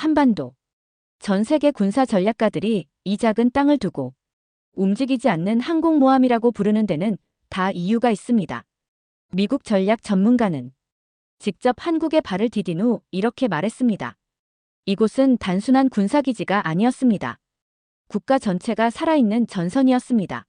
한반도. 전 세계 군사 전략가들이 이 작은 땅을 두고 움직이지 않는 항공모함이라고 부르는 데는 다 이유가 있습니다. 미국 전략 전문가는 직접 한국에 발을 디딘 후 이렇게 말했습니다. 이곳은 단순한 군사기지가 아니었습니다. 국가 전체가 살아있는 전선이었습니다.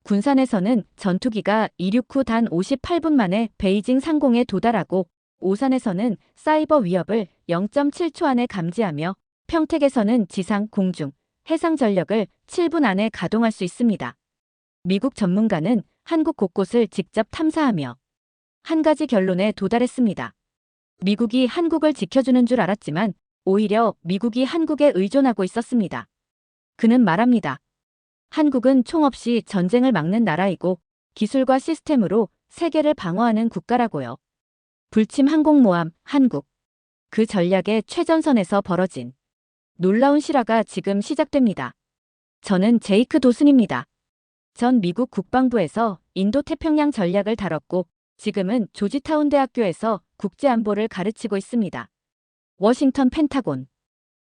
군산에서는 전투기가 이륙 후 단 58분 만에 베이징 상공에 도달하고, 오산에서는 사이버 위협을 0.7초 안에 감지하며, 평택에서는 지상, 공중, 해상 전력을 7분 안에 가동할 수 있습니다. 미국 전문가는 한국 곳곳을 직접 탐사하며 한 가지 결론에 도달했습니다. 미국이 한국을 지켜주는 줄 알았지만 오히려 미국이 한국에 의존하고 있었습니다. 그는 말합니다. 한국은 총 없이 전쟁을 막는 나라이고 기술과 시스템으로 세계를 방어하는 국가라고요. 불침 항공모함 한국. 그 전략의 최전선에서 벌어진 놀라운 실화가 지금 시작됩니다. 저는 제이크 도슨입니다. 전 미국 국방부에서 인도태평양 전략을 다뤘고 지금은 조지타운 대학교에서 국제안보를 가르치고 있습니다. 워싱턴 펜타곤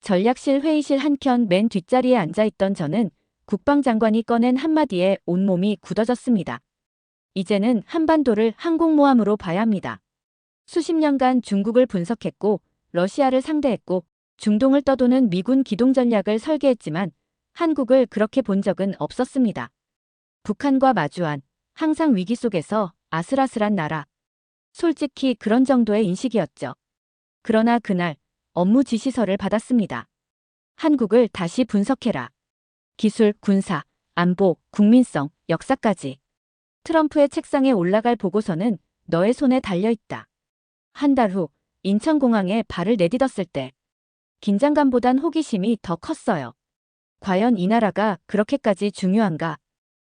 전략실 회의실 한켠 맨 뒷자리에 앉아있던 저는 국방장관이 꺼낸 한마디에 온몸이 굳어졌습니다. 이제는 한반도를 항공모함으로 봐야 합니다. 수십 년간 중국을 분석했고 러시아를 상대했고 중동을 떠도는 미군 기동 전략을 설계했지만 한국을 그렇게 본 적은 없었습니다. 북한과 마주한 항상 위기 속에서 아슬아슬한 나라. 솔직히 그런 정도의 인식이었죠. 그러나 그날 업무 지시서를 받았습니다. 한국을 다시 분석해라. 기술, 군사, 안보, 국민성, 역사까지. 트럼프의 책상에 올라갈 보고서는 너의 손에 달려있다. 한 달 후 인천공항에 발을 내딛었을 때 긴장감보단 호기심이 더 컸어요. 과연 이 나라가 그렇게까지 중요한가?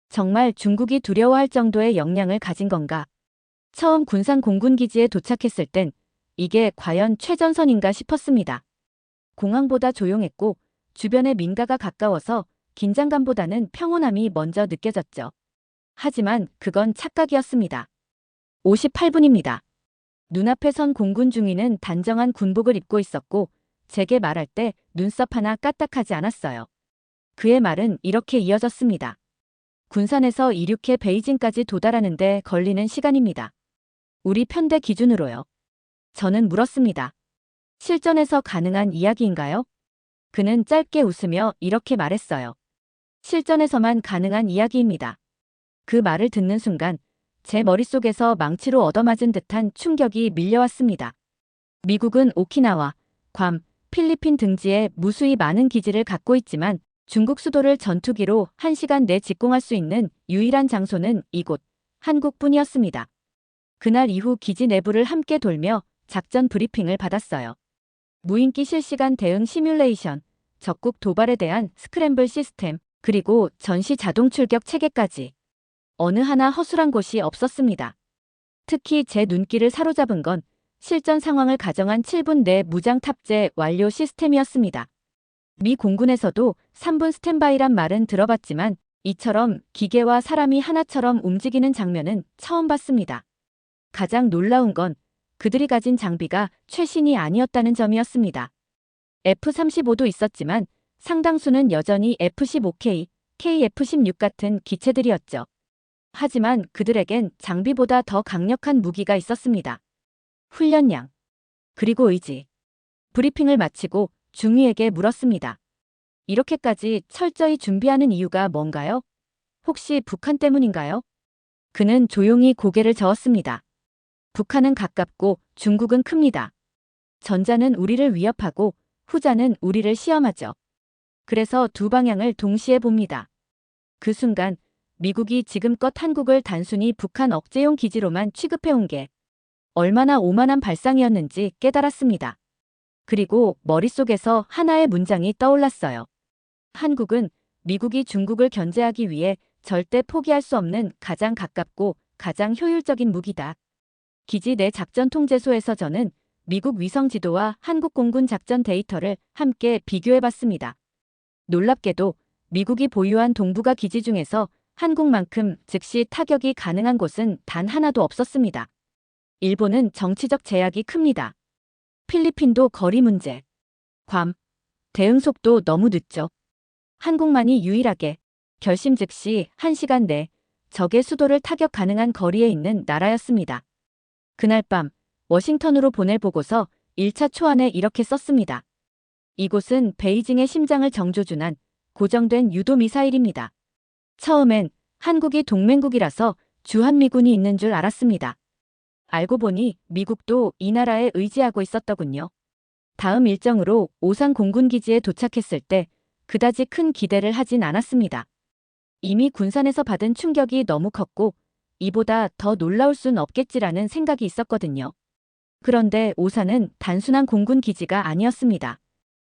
정말 중국이 두려워할 정도의 역량을 가진 건가? 처음 군산 공군기지에 도착했을 땐 이게 과연 최전선인가 싶었습니다. 공항보다 조용했고 주변에 민가가 가까워서 긴장감보다는 평온함이 먼저 느껴졌죠. 하지만 그건 착각이었습니다. 58분입니다. 눈앞에 선 공군 중위는 단정한 군복을 입고 있었고 제게 말할 때 눈썹 하나 까딱하지 않았어요. 그의 말은 이렇게 이어졌습니다. 군산에서 이륙해 베이징까지 도달하는데 걸리는 시간입니다. 우리 편대 기준으로요. 저는 물었습니다. 실전에서 가능한 이야기인가요? 그는 짧게 웃으며 이렇게 말했어요. 실전에서만 가능한 이야기입니다. 그 말을 듣는 순간 제 머릿속에서 망치로 얻어맞은 듯한 충격이 밀려왔습니다. 미국은 오키나와, 괌, 필리핀 등지에 무수히 많은 기지를 갖고 있지만 중국 수도를 전투기로 1시간 내 직공할 수 있는 유일한 장소는 이곳, 한국뿐이었습니다. 그날 이후 기지 내부를 함께 돌며 작전 브리핑을 받았어요. 무인기 실시간 대응 시뮬레이션, 적국 도발에 대한 스크램블 시스템, 그리고 전시 자동 출격 체계까지. 어느 하나 허술한 곳이 없었습니다. 특히 제 눈길을 사로잡은 건 실전 상황을 가정한 7분 내 무장 탑재 완료 시스템이었습니다. 미 공군에서도 3분 스탠바이란 말은 들어봤지만 이처럼 기계와 사람이 하나처럼 움직이는 장면은 처음 봤습니다. 가장 놀라운 건 그들이 가진 장비가 최신이 아니었다는 점이었습니다. F-35도 있었지만 상당수는 여전히 F-15K, KF-16 같은 기체들이었죠. 하지만 그들에겐 장비보다 더 강력한 무기가 있었습니다. 훈련량, 그리고 의지. 브리핑을 마치고 중위에게 물었습니다. 이렇게까지 철저히 준비하는 이유가 뭔가요? 혹시 북한 때문인가요? 그는 조용히 고개를 저었습니다. 북한은 가깝고 중국은 큽니다. 전자는 우리를 위협하고 후자는 우리를 시험하죠. 그래서 두 방향을 동시에 봅니다. 그 순간 미국이 지금껏 한국을 단순히 북한 억제용 기지로만 취급해온 게 얼마나 오만한 발상이었는지 깨달았습니다. 그리고 머릿속에서 하나의 문장이 떠올랐어요. 한국은 미국이 중국을 견제하기 위해 절대 포기할 수 없는 가장 가깝고 가장 효율적인 무기다. 기지 내 작전 통제소에서 저는 미국 위성 지도와 한국 공군 작전 데이터를 함께 비교해봤습니다. 놀랍게도 미국이 보유한 동북아 기지 중에서 한국만큼 즉시 타격이 가능한 곳은 단 하나도 없었습니다. 일본은 정치적 제약이 큽니다. 필리핀도 거리 문제. 괌. 대응 속도 너무 늦죠. 한국만이 유일하게 결심 즉시 1시간 내 적의 수도를 타격 가능한 거리에 있는 나라였습니다. 그날 밤 워싱턴으로 보낼 보고서 1차 초안에 이렇게 썼습니다. 이곳은 베이징의 심장을 정조준한 고정된 유도 미사일입니다. 처음엔 한국이 동맹국이라서 주한미군이 있는 줄 알았습니다. 알고 보니 미국도 이 나라에 의지하고 있었더군요. 다음 일정으로 오산 공군기지에 도착했을 때 그다지 큰 기대를 하진 않았습니다. 이미 군산에서 받은 충격이 너무 컸고 이보다 더 놀라울 순 없겠지라는 생각이 있었거든요. 그런데 오산은 단순한 공군기지가 아니었습니다.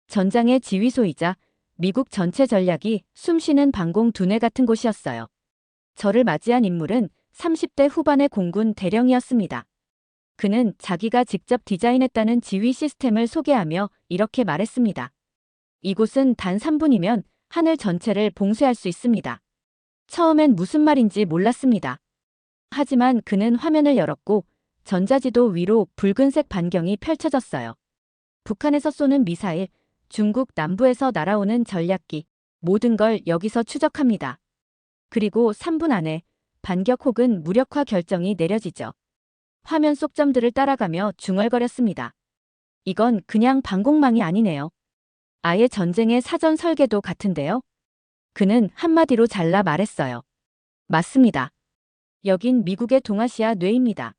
전장의 지휘소이자 미국 전체 전략이 숨쉬는 방공 두뇌 같은 곳이었어요. 저를 맞이한 인물은 30대 후반의 공군 대령이었습니다. 그는 자기가 직접 디자인했다는 지휘 시스템을 소개하며 이렇게 말했습니다. 이곳은 단 3분이면 하늘 전체를 봉쇄할 수 있습니다. 처음엔 무슨 말인지 몰랐습니다. 하지만 그는 화면을 열었고 전자지도 위로 붉은색 반경이 펼쳐졌어요. 북한에서 쏘는 미사일, 중국 남부에서 날아오는 전략기, 모든 걸 여기서 추적합니다. 그리고 3분 안에 반격 혹은 무력화 결정이 내려지죠. 화면 속 점들을 따라가며 중얼거렸습니다. 이건 그냥 방공망이 아니네요. 아예 전쟁의 사전 설계도 같은데요. 그는 한마디로 잘라 말했어요. 맞습니다. 여긴 미국의 동아시아 뇌입니다.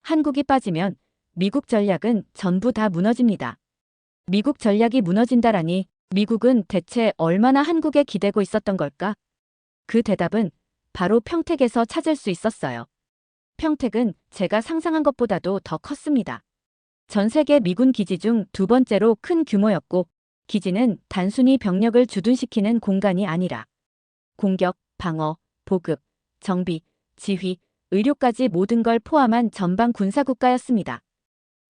한국이 빠지면 미국 전략은 전부 다 무너집니다. 미국 전략이 무너진다라니 미국은 대체 얼마나 한국에 기대고 있었던 걸까? 그 대답은 바로 평택에서 찾을 수 있었어요. 평택은 제가 상상한 것보다도 더 컸습니다. 전 세계 미군 기지 중 두 번째로 큰 규모였고 기지는 단순히 병력을 주둔시키는 공간이 아니라 공격, 방어, 보급, 정비, 지휘, 의료까지 모든 걸 포함한 전방 군사국가였습니다.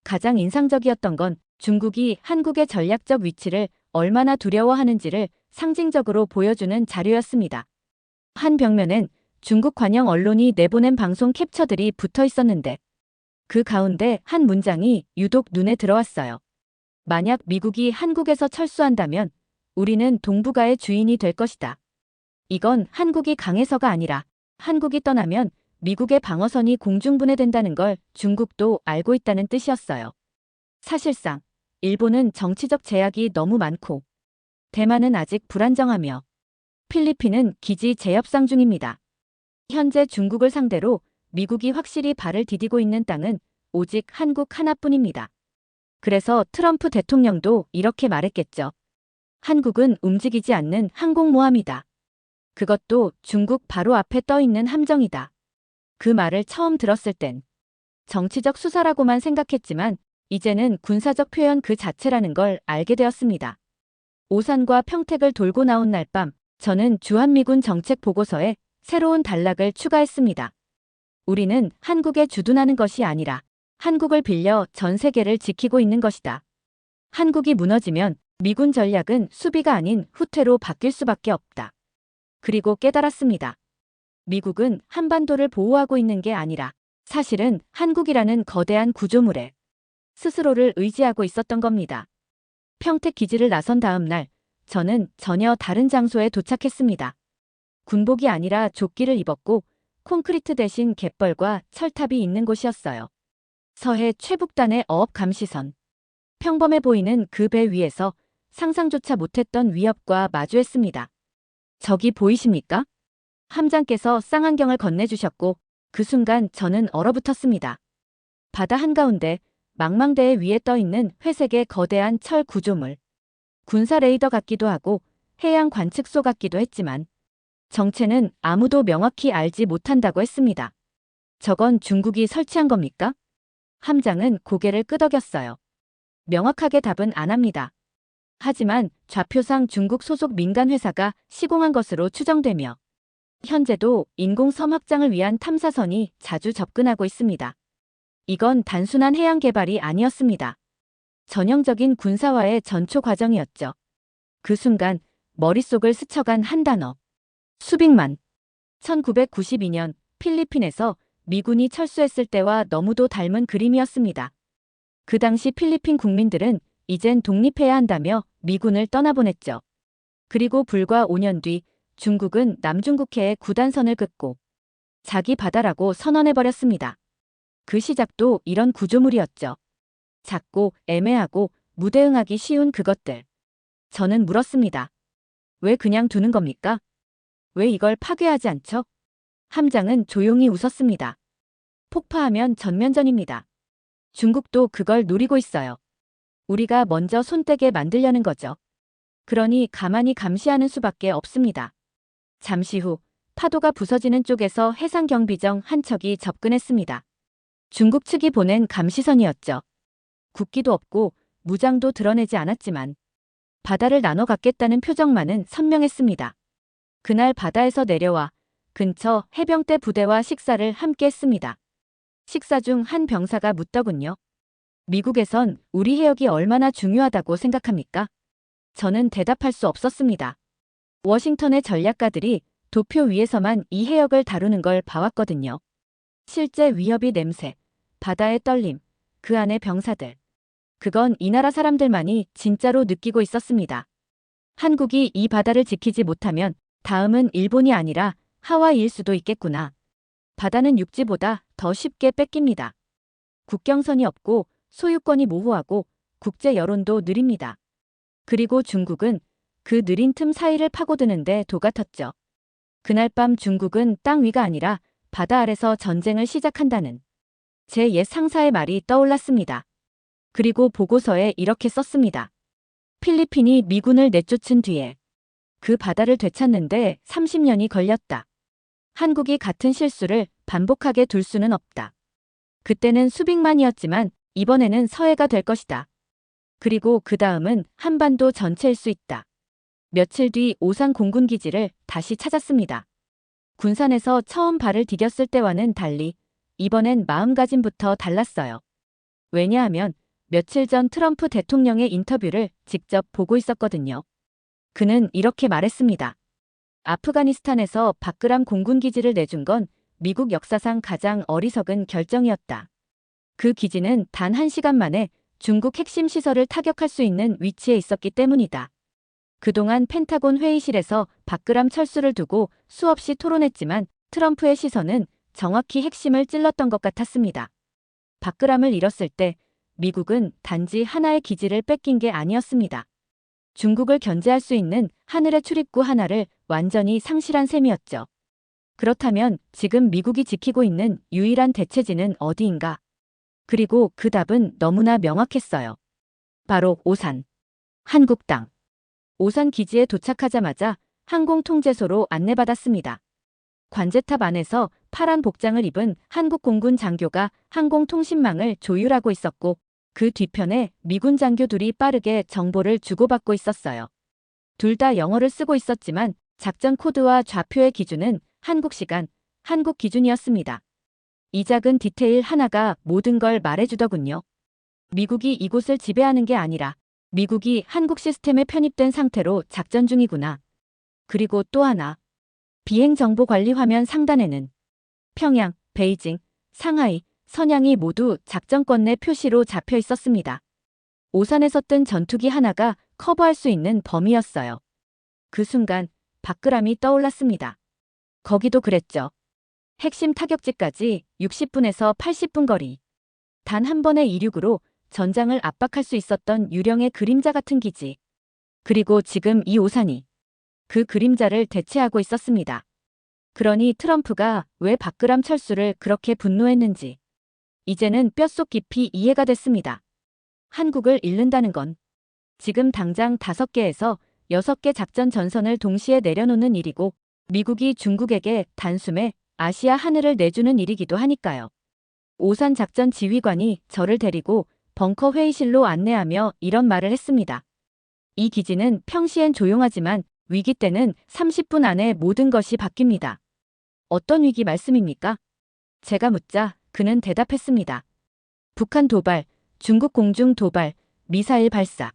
가장 인상적이었던 건 중국이 한국의 전략적 위치를 얼마나 두려워하는지를 상징적으로 보여주는 자료였습니다. 한 벽면엔 중국 관영 언론이 내보낸 방송 캡처들이 붙어 있었는데 그 가운데 한 문장이 유독 눈에 들어왔어요. 만약 미국이 한국에서 철수한다면 우리는 동북아의 주인이 될 것이다. 이건 한국이 강해서가 아니라 한국이 떠나면 미국의 방어선이 공중분해된다는 걸 중국도 알고 있다는 뜻이었어요. 사실상 일본은 정치적 제약이 너무 많고 대만은 아직 불안정하며 필리핀은 기지 재협상 중입니다. 현재 중국을 상대로 미국이 확실히 발을 디디고 있는 땅은 오직 한국 하나뿐입니다. 그래서 트럼프 대통령도 이렇게 말했겠죠. 한국은 움직이지 않는 항공모함이다. 그것도 중국 바로 앞에 떠 있는 함정이다. 그 말을 처음 들었을 땐 정치적 수사라고만 생각했지만 이제는 군사적 표현 그 자체라는 걸 알게 되었습니다. 오산과 평택을 돌고 나온 날 밤 저는 주한미군 정책 보고서에 새로운 단락을 추가했습니다. 우리는 한국에 주둔하는 것이 아니라 한국을 빌려 전 세계를 지키고 있는 것이다. 한국이 무너지면 미군 전략은 수비가 아닌 후퇴로 바뀔 수밖에 없다. 그리고 깨달았습니다. 미국은 한반도를 보호하고 있는 게 아니라 사실은 한국이라는 거대한 구조물에 스스로를 의지하고 있었던 겁니다. 평택 기지를 나선 다음 날 저는 전혀 다른 장소에 도착했습니다. 군복이 아니라 조끼를 입었고 콘크리트 대신 갯벌과 철탑이 있는 곳이었어요. 서해 최북단의 어업 감시선. 평범해 보이는 그 배 위에서 상상조차 못했던 위협과 마주했습니다. 저기 보이십니까? 함장께서 쌍안경을 건네주셨고 그 순간 저는 얼어붙었습니다. 바다 한가운데 망망대해 위에 떠있는 회색의 거대한 철 구조물. 군사 레이더 같기도 하고 해양 관측소 같기도 했지만 정체는 아무도 명확히 알지 못한다고 했습니다. 저건 중국이 설치한 겁니까? 함장은 고개를 끄덕였어요. 명확하게 답은 안 합니다. 하지만 좌표상 중국 소속 민간 회사가 시공한 것으로 추정되며 현재도 인공섬 확장을 위한 탐사선이 자주 접근하고 있습니다. 이건 단순한 해양 개발이 아니었습니다. 전형적인 군사화의 전초 과정이었죠. 그 순간 머릿속을 스쳐간 한 단어. 수빅만. 1992년 필리핀에서 미군이 철수했을 때와 너무도 닮은 그림이었습니다. 그 당시 필리핀 국민들은 이젠 독립해야 한다며 미군을 떠나보냈죠. 그리고 불과 5년 뒤 중국은 남중국해에 구단선을 긋고 자기 바다라고 선언해버렸습니다. 그 시작도 이런 구조물이었죠. 작고 애매하고 무대응하기 쉬운 그것들. 저는 물었습니다. 왜 그냥 두는 겁니까? 왜 이걸 파괴하지 않죠? 함장은 조용히 웃었습니다. 폭파하면 전면전입니다. 중국도 그걸 노리고 있어요. 우리가 먼저 손떼게 만들려는 거죠. 그러니 가만히 감시하는 수밖에 없습니다. 잠시 후 파도가 부서지는 쪽에서 해상경비정 한 척이 접근했습니다. 중국 측이 보낸 감시선이었죠. 국기도 없고 무장도 드러내지 않았지만 바다를 나눠 갖겠다는 표정만은 선명했습니다. 그날 바다에서 내려와 근처 해병대 부대와 식사를 함께 했습니다. 식사 중 한 병사가 묻더군요. 미국에선 우리 해역이 얼마나 중요하다고 생각합니까? 저는 대답할 수 없었습니다. 워싱턴의 전략가들이 도표 위에서만 이 해역을 다루는 걸 봐왔거든요. 실제 위협이 냄새, 바다의 떨림, 그 안의 병사들. 그건 이 나라 사람들만이 진짜로 느끼고 있었습니다. 한국이 이 바다를 지키지 못하면 다음은 일본이 아니라 하와이일 수도 있겠구나. 바다는 육지보다 더 쉽게 뺏깁니다. 국경선이 없고 소유권이 모호하고 국제 여론도 느립니다. 그리고 중국은 그 느린 틈 사이를 파고드는데 도가 텄죠. 그날 밤 중국은 땅 위가 아니라 바다 아래서 전쟁을 시작한다는 제 옛 상사의 말이 떠올랐습니다. 그리고 보고서에 이렇게 썼습니다. 필리핀이 미군을 내쫓은 뒤에 그 바다를 되찾는데 30년이 걸렸다. 한국이 같은 실수를 반복하게 둘 수는 없다. 그때는 수빅만이었지만 이번에는 서해가 될 것이다. 그리고 그 다음은 한반도 전체일 수 있다. 며칠 뒤 오산 공군기지를 다시 찾았습니다. 군산에서 처음 발을 디뎠을 때와는 달리 이번엔 마음가짐부터 달랐어요. 왜냐하면 며칠 전 트럼프 대통령의 인터뷰를 직접 보고 있었거든요. 그는 이렇게 말했습니다. 아프가니스탄에서 바그람 공군기지를 내준 건 미국 역사상 가장 어리석은 결정이었다. 그 기지는 단 1시간 만에 중국 핵심 시설을 타격할 수 있는 위치에 있었기 때문이다. 그동안 펜타곤 회의실에서 바그람 철수를 두고 수없이 토론했지만 트럼프의 시선은 정확히 핵심을 찔렀던 것 같았습니다. 바그람을 잃었을 때 미국은 단지 하나의 기지를 뺏긴 게 아니었습니다. 중국을 견제할 수 있는 하늘의 출입구 하나를 완전히 상실한 셈이었죠. 그렇다면 지금 미국이 지키고 있는 유일한 대체지는 어디인가? 그리고 그 답은 너무나 명확했어요. 바로 오산. 한국 땅. 오산 기지에 도착하자마자 항공통제소로 안내받았습니다. 관제탑 안에서 파란 복장을 입은 한국 공군 장교가 항공통신망을 조율하고 있었고 그 뒤편에 미군 장교 둘이 빠르게 정보를 주고받고 있었어요. 둘 다 영어를 쓰고 있었지만 작전 코드와 좌표의 기준은 한국 시간, 한국 기준이었습니다. 이 작은 디테일 하나가 모든 걸 말해주더군요. 미국이 이곳을 지배하는 게 아니라 미국이 한국 시스템에 편입된 상태로 작전 중이구나. 그리고 또 하나. 비행정보관리 화면 상단에는 평양, 베이징, 상하이, 선양이 모두 작전권 내 표시로 잡혀 있었습니다. 오산에서 뜬 전투기 하나가 커버할 수 있는 범위였어요. 그 순간 바그람이 떠올랐습니다. 거기도 그랬죠. 핵심 타격지까지 60분에서 80분 거리. 단 한 번의 이륙으로 전장을 압박할 수 있었던 유령의 그림자 같은 기지. 그리고 지금 이 오산이 그 그림자를 대체하고 있었습니다. 그러니 트럼프가 왜 바그람 철수를 그렇게 분노했는지 이제는 뼛속 깊이 이해가 됐습니다. 한국을 잃는다는 건 지금 당장 5개에서 6개 작전 전선을 동시에 내려놓는 일이고 미국이 중국에게 단숨에 아시아 하늘을 내주는 일이기도 하니까요. 오산 작전 지휘관이 저를 데리고 벙커 회의실로 안내하며 이런 말을 했습니다. 이 기지는 평시엔 조용하지만 위기 때는 30분 안에 모든 것이 바뀝니다. 어떤 위기 말씀입니까? 제가 묻자 그는 대답했습니다. 북한 도발, 중국 공중 도발, 미사일 발사.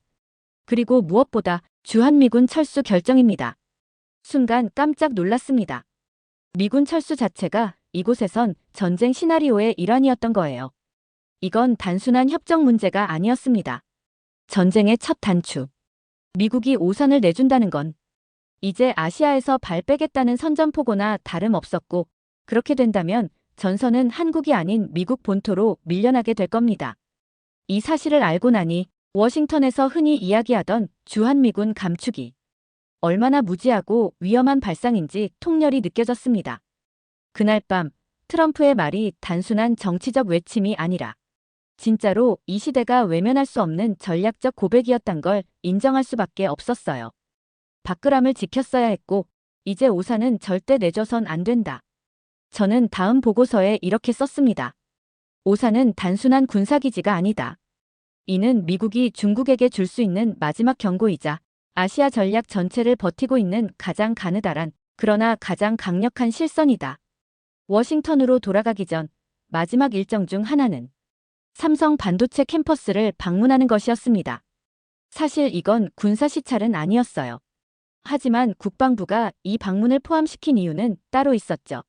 그리고 무엇보다 주한미군 철수 결정입니다. 순간 깜짝 놀랐습니다. 미군 철수 자체가 이곳에선 전쟁 시나리오의 일환이었던 거예요. 이건 단순한 협정 문제가 아니었습니다. 전쟁의 첫 단추. 미국이 오산을 내준다는 건 이제 아시아에서 발 빼겠다는 선전포고나 다름없었고, 그렇게 된다면 전선은 한국이 아닌 미국 본토로 밀려나게 될 겁니다. 이 사실을 알고 나니 워싱턴에서 흔히 이야기하던 주한미군 감축이 얼마나 무지하고 위험한 발상인지 통렬히 느껴졌습니다. 그날 밤 트럼프의 말이 단순한 정치적 외침이 아니라 진짜로 이 시대가 외면할 수 없는 전략적 고백이었단 걸 인정할 수밖에 없었어요. 밥그람을 지켰어야 했고 이제 오산은 절대 내줘선 안 된다. 저는 다음 보고서에 이렇게 썼습니다. 오산은 단순한 군사기지가 아니다. 이는 미국이 중국에게 줄 수 있는 마지막 경고이자 아시아 전략 전체를 버티고 있는 가장 가느다란 그러나 가장 강력한 실선이다. 워싱턴으로 돌아가기 전 마지막 일정 중 하나는 삼성 반도체 캠퍼스를 방문하는 것이었습니다. 사실 이건 군사 시찰은 아니었어요. 하지만 국방부가 이 방문을 포함시킨 이유는 따로 있었죠.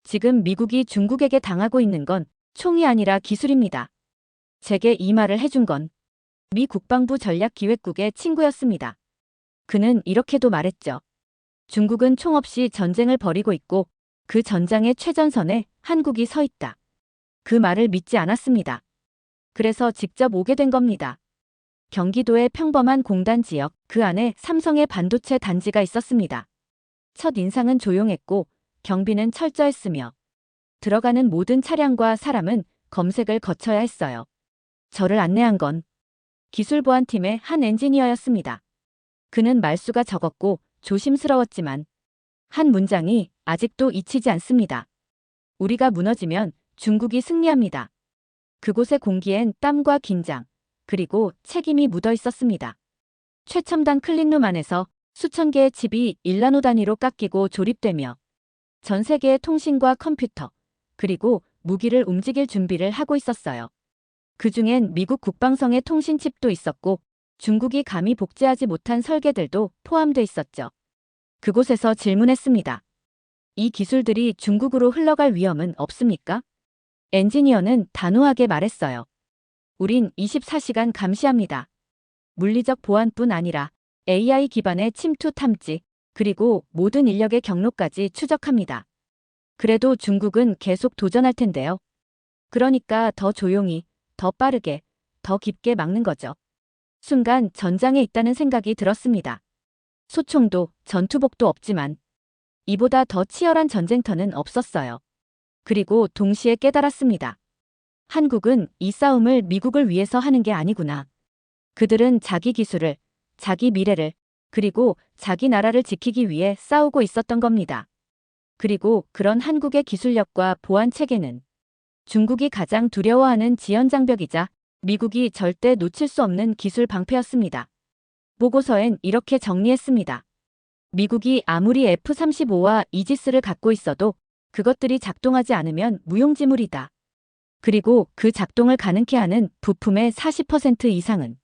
지금 미국이 중국에게 당하고 있는 건 총이 아니라 기술입니다. 제게 이 말을 해준 건 미 국방부 전략기획국의 친구였습니다. 그는 이렇게도 말했죠. 중국은 총 없이 전쟁을 벌이고 있고 그 전장의 최전선에 한국이 서 있다. 그 말을 믿지 않았습니다. 그래서 직접 오게 된 겁니다. 경기도의 평범한 공단 지역, 그 안에 삼성의 반도체 단지가 있었습니다. 첫 인상은 조용했고 경비는 철저했으며 들어가는 모든 차량과 사람은 검색을 거쳐야 했어요. 저를 안내한 건 기술보안팀의 한 엔지니어였습니다. 그는 말수가 적었고 조심스러웠지만 한 문장이 아직도 잊히지 않습니다. 우리가 무너지면 중국이 승리합니다. 그곳의 공기엔 땀과 긴장, 그리고 책임이 묻어 있었습니다. 최첨단 클린룸 안에서 수천 개의 칩이 일나노 단위로 깎이고 조립되며 전 세계의 통신과 컴퓨터, 그리고 무기를 움직일 준비를 하고 있었어요. 그중엔 미국 국방성의 통신칩도 있었고 중국이 감히 복제하지 못한 설계들도 포함돼 있었죠. 그곳에서 질문했습니다. 이 기술들이 중국으로 흘러갈 위험은 없습니까? 엔지니어는 단호하게 말했어요. 우린 24시간 감시합니다. 물리적 보안뿐 아니라 AI 기반의 침투 탐지, 그리고 모든 인력의 경로까지 추적합니다. 그래도 중국은 계속 도전할 텐데요. 그러니까 더 조용히, 더 빠르게, 더 깊게 막는 거죠. 순간 전장에 있다는 생각이 들었습니다. 소총도 전투복도 없지만 이보다 더 치열한 전쟁터는 없었어요. 그리고 동시에 깨달았습니다. 한국은 이 싸움을 미국을 위해서 하는 게 아니구나. 그들은 자기 기술을, 자기 미래를, 그리고 자기 나라를 지키기 위해 싸우고 있었던 겁니다. 그리고 그런 한국의 기술력과 보안 체계는 중국이 가장 두려워하는 지연장벽이자 미국이 절대 놓칠 수 없는 기술 방패였습니다. 보고서엔 이렇게 정리했습니다. 미국이 아무리 F-35와 이지스를 갖고 있어도 그것들이 작동하지 않으면 무용지물이다. 그리고 그 작동을 가능케 하는 부품의 40% 이상은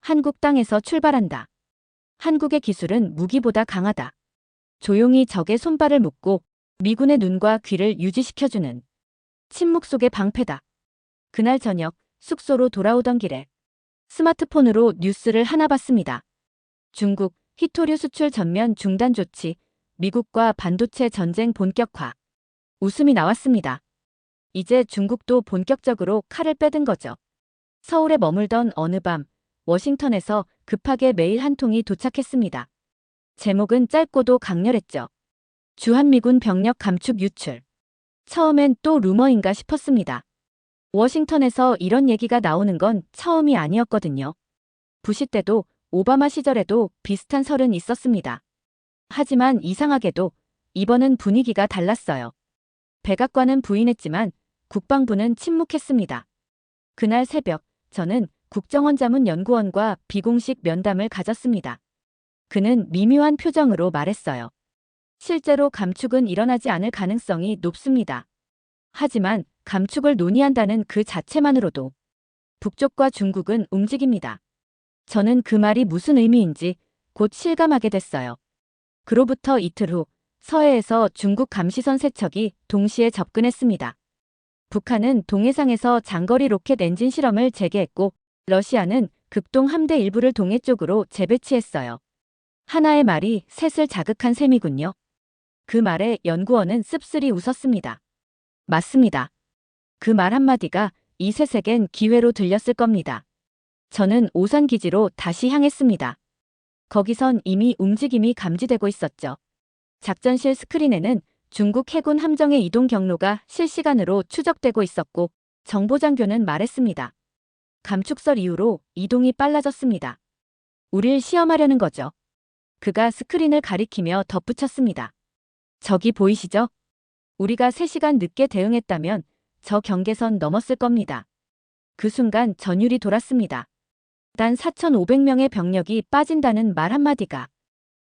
한국 땅에서 출발한다. 한국의 기술은 무기보다 강하다. 조용히 적의 손발을 묶고 미군의 눈과 귀를 유지시켜주는 침묵 속의 방패다. 그날 저녁 숙소로 돌아오던 길에 스마트폰으로 뉴스를 하나 봤습니다. 중국 히토류 수출 전면 중단 조치, 미국과 반도체 전쟁 본격화. 웃음이 나왔습니다. 이제 중국도 본격적으로 칼을 빼든 거죠. 서울에 머물던 어느 밤 워싱턴에서 급하게 메일 한 통이 도착했습니다. 제목은 짧고도 강렬했죠. 주한미군 병력 감축 유출. 처음엔 또 루머인가 싶었습니다. 워싱턴에서 이런 얘기가 나오는 건 처음이 아니었거든요. 부시 때도 오바마 시절에도 비슷한 설은 있었습니다. 하지만 이상하게도 이번은 분위기가 달랐어요. 백악관은 부인했지만 국방부는 침묵했습니다. 그날 새벽 저는 국정원자문연구원과 비공식 면담을 가졌습니다. 그는 미묘한 표정으로 말했어요. 실제로 감축은 일어나지 않을 가능성이 높습니다. 하지만 감축을 논의한다는 그 자체만으로도 북쪽과 중국은 움직입니다. 저는 그 말이 무슨 의미인지 곧 실감하게 됐어요. 그로부터 이틀 후 서해에서 중국 감시선 3척이 동시에 접근했습니다. 북한은 동해상에서 장거리 로켓 엔진 실험을 재개했고 러시아는 극동 함대 일부를 동해 쪽으로 재배치했어요. 하나의 말이 셋을 자극한 셈이군요. 그 말에 연구원은 씁쓸히 웃었습니다. 맞습니다. 그 말 한마디가 이 셋에겐 기회로 들렸을 겁니다. 저는 오산 기지로 다시 향했습니다. 거기선 이미 움직임이 감지되고 있었죠. 작전실 스크린에는 중국 해군 함정의 이동 경로가 실시간으로 추적되고 있었고 정보장교는 말했습니다. 감축설 이후로 이동이 빨라졌습니다. 우릴 시험하려는 거죠. 그가 스크린을 가리키며 덧붙였습니다. 저기 보이시죠? 우리가 3시간 늦게 대응했다면 저 경계선 넘었을 겁니다. 그 순간 전율이 돌았습니다. 단 4,500명의 병력이 빠진다는 말 한마디가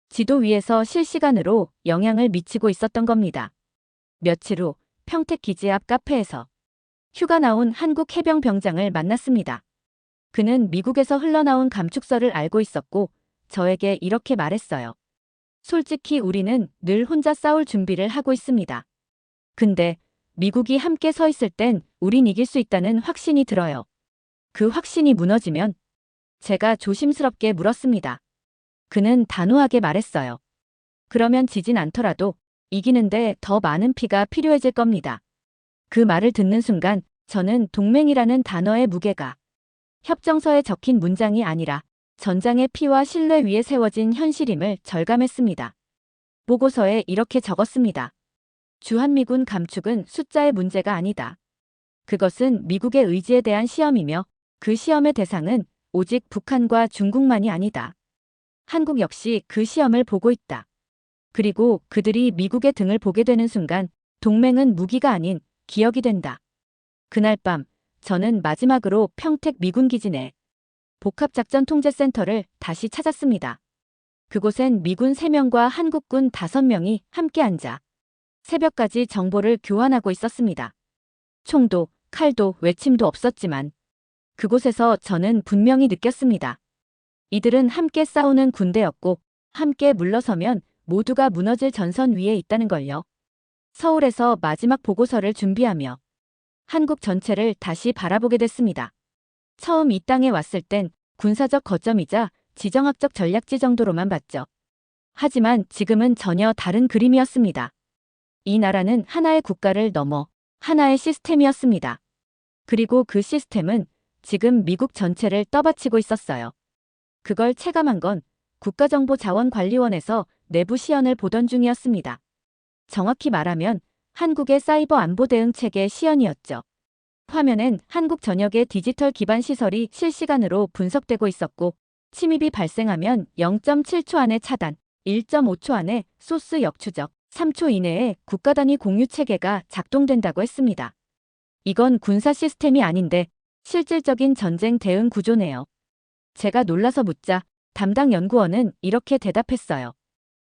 지도 위에서 실시간으로 영향을 미치고 있었던 겁니다. 며칠 후 평택 기지 앞 카페에서 휴가 나온 한국 해병 병장을 만났습니다. 그는 미국에서 흘러나온 감축설을 알고 있었고 저에게 이렇게 말했어요. 솔직히 우리는 늘 혼자 싸울 준비를 하고 있습니다. 근데 미국이 함께 서 있을 땐 우린 이길 수 있다는 확신이 들어요. 그 확신이 무너지면 제가 조심스럽게 물었습니다. 그는 단호하게 말했어요. 그러면 지진 않더라도 이기는데 더 많은 피가 필요해질 겁니다. 그 말을 듣는 순간 저는 동맹이라는 단어의 무게가 협정서에 적힌 문장이 아니라 전장의 피와 신뢰 위에 세워진 현실임을 절감했습니다. 보고서에 이렇게 적었습니다. 주한미군 감축은 숫자의 문제가 아니다. 그것은 미국의 의지에 대한 시험이며 그 시험의 대상은 오직 북한과 중국만이 아니다. 한국 역시 그 시험을 보고 있다. 그리고 그들이 미국의 등을 보게 되는 순간 동맹은 무기가 아닌 기억이 된다. 그날 밤 저는 마지막으로 평택 미군 기지 내 복합작전통제센터를 다시 찾았습니다. 그곳엔 미군 3명과 한국군 5명이 함께 앉아 새벽까지 정보를 교환하고 있었습니다. 총도 칼도 외침도 없었지만 그곳에서 저는 분명히 느꼈습니다. 이들은 함께 싸우는 군대였고 함께 물러서면 모두가 무너질 전선 위에 있다는 걸요. 서울에서 마지막 보고서를 준비하며 한국 전체를 다시 바라보게 됐습니다. 처음 이 땅에 왔을 땐 군사적 거점이자 지정학적 전략지 정도로만 봤죠. 하지만 지금은 전혀 다른 그림이었습니다. 이 나라는 하나의 국가를 넘어 하나의 시스템이었습니다. 그리고 그 시스템은 지금 미국 전체를 떠받치고 있었어요. 그걸 체감한 건 국가정보자원관리원에서 내부 시연을 보던 중이었습니다. 정확히 말하면 한국의 사이버 안보 대응 체계 시연이었죠. 화면엔 한국 전역의 디지털 기반 시설이 실시간으로 분석되고 있었고 침입이 발생하면 0.7초 안에 차단, 1.5초 안에 소스 역추적, 3초 이내에 국가 단위 공유 체계가 작동된다고 했습니다. 이건 군사 시스템이 아닌데 실질적인 전쟁 대응 구조네요. 제가 놀라서 묻자 담당 연구원은 이렇게 대답했어요.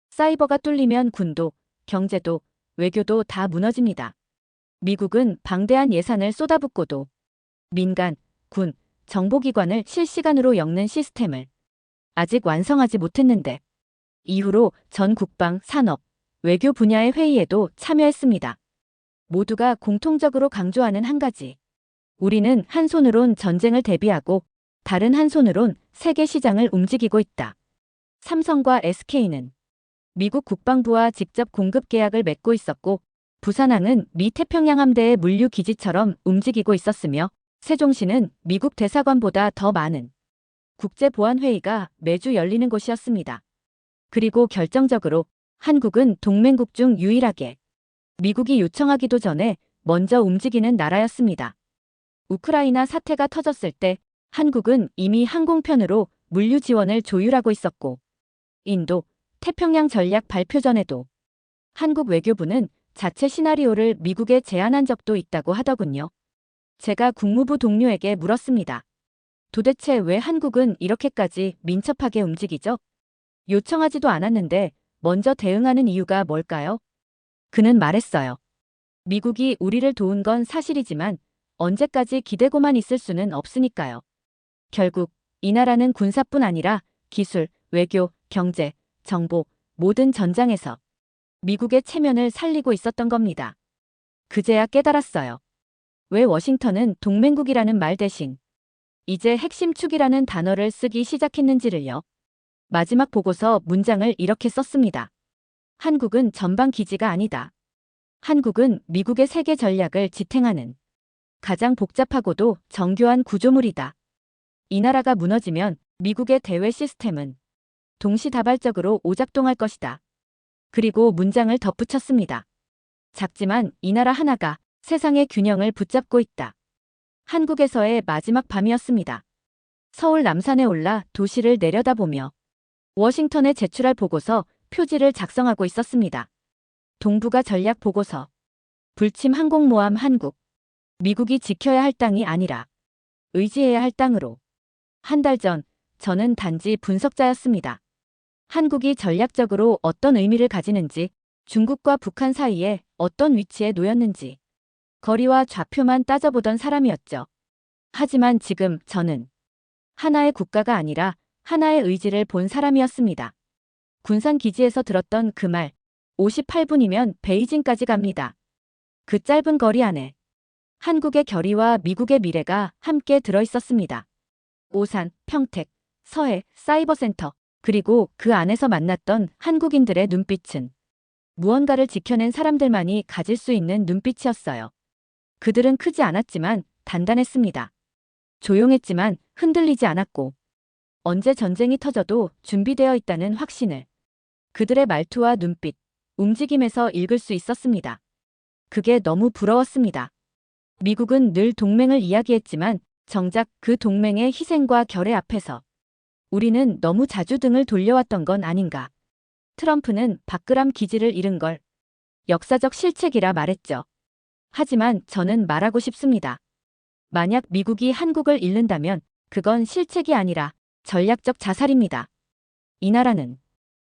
사이버가 뚫리면 군도, 경제도, 외교도 다 무너집니다. 미국은 방대한 예산을 쏟아붓고도 민간, 군, 정보기관을 실시간으로 엮는 시스템을 아직 완성하지 못했는데 이후로 전 국방, 산업, 외교 분야의 회의에도 참여했습니다. 모두가 공통적으로 강조하는 한 가지. 우리는 한 손으론 전쟁을 대비하고 다른 한 손으론 세계 시장을 움직이고 있다. 삼성과 SK는 미국 국방부와 직접 공급 계약을 맺고 있었고 부산항은 미 태평양 함대의 물류 기지처럼 움직이고 있었으며 세종시는 미국 대사관보다 더 많은 국제보안회의가 매주 열리는 곳이었습니다. 그리고 결정적으로 한국은 동맹국 중 유일하게 미국이 요청하기도 전에 먼저 움직이는 나라였습니다. 우크라이나 사태가 터졌을 때 한국은 이미 항공편으로 물류 지원을 조율하고 있었고 인도, 태평양 전략 발표 전에도 한국 외교부는 자체 시나리오를 미국에 제안한 적도 있다고 하더군요. 제가 국무부 동료에게 물었습니다. 도대체 왜 한국은 이렇게까지 민첩하게 움직이죠? 요청하지도 않았는데 먼저 대응하는 이유가 뭘까요? 그는 말했어요. 미국이 우리를 도운 건 사실이지만 언제까지 기대고만 있을 수는 없으니까요. 결국 이 나라는 군사뿐 아니라 기술, 외교, 경제, 정보, 모든 전장에서 미국의 체면을 살리고 있었던 겁니다. 그제야 깨달았어요. 왜 워싱턴은 동맹국이라는 말 대신 이제 핵심 축이라는 단어를 쓰기 시작했는지를요. 마지막 보고서 문장을 이렇게 썼습니다. 한국은 전방 기지가 아니다. 한국은 미국의 세계 전략을 지탱하는 가장 복잡하고도 정교한 구조물이다. 이 나라가 무너지면 미국의 대외 시스템은 동시다발적으로 오작동할 것이다. 그리고 문장을 덧붙였습니다. 작지만 이 나라 하나가 세상의 균형을 붙잡고 있다. 한국에서의 마지막 밤이었습니다. 서울 남산에 올라 도시를 내려다보며 워싱턴에 제출할 보고서 표지를 작성하고 있었습니다. 동북아 전략 보고서. 불침 항공모함 한국. 미국이 지켜야 할 땅이 아니라 의지해야 할 땅으로. 한 달 전 저는 단지 분석자였습니다. 한국이 전략적으로 어떤 의미를 가지는지, 중국과 북한 사이에 어떤 위치에 놓였는지, 거리와 좌표만 따져보던 사람이었죠. 하지만 지금 저는 하나의 국가가 아니라 하나의 의지를 본 사람이었습니다. 군산기지에서 들었던 그 말, 58분이면 베이징까지 갑니다. 그 짧은 거리 안에 한국의 결의와 미국의 미래가 함께 들어있었습니다. 오산, 평택, 서해, 사이버센터, 그리고 그 안에서 만났던 한국인들의 눈빛은 무언가를 지켜낸 사람들만이 가질 수 있는 눈빛이었어요. 그들은 크지 않았지만 단단했습니다. 조용했지만 흔들리지 않았고 언제 전쟁이 터져도 준비되어 있다는 확신을 그들의 말투와 눈빛, 움직임에서 읽을 수 있었습니다. 그게 너무 부러웠습니다. 미국은 늘 동맹을 이야기했지만 정작 그 동맹의 희생과 결의 앞에서 우리는 너무 자주 등을 돌려왔던 건 아닌가. 트럼프는 박그람 기지를 잃은 걸 역사적 실책이라 말했죠. 하지만 저는 말하고 싶습니다. 만약 미국이 한국을 잃는다면 그건 실책이 아니라 전략적 자살입니다. 이 나라는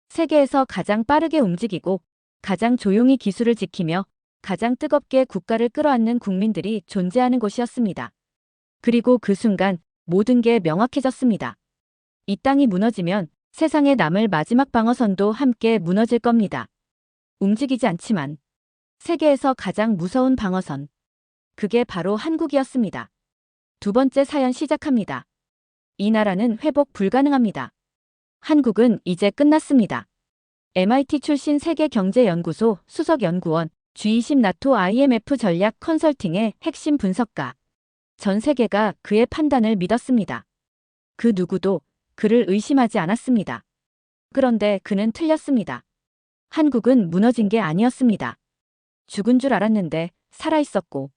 세계에서 가장 빠르게 움직이고 가장 조용히 기술을 지키며 가장 뜨겁게 국가를 끌어안는 국민들이 존재하는 곳이었습니다. 그리고 그 순간 모든 게 명확해졌습니다. 이 땅이 무너지면 세상에 남을 마지막 방어선도 함께 무너질 겁니다. 움직이지 않지만 세계에서 가장 무서운 방어선. 그게 바로 한국이었습니다. 두 번째 사연 시작합니다. 이 나라는 회복 불가능합니다. 한국은 이제 끝났습니다. MIT 출신 세계경제연구소 수석연구원, G20 나토 IMF 전략 컨설팅의 핵심 분석가. 전 세계가 그의 판단을 믿었습니다. 그 누구도 그를 의심하지 않았습니다. 그런데 그는 틀렸습니다. 한국은 무너진 게 아니었습니다. 죽은 줄 알았는데 살아있었고,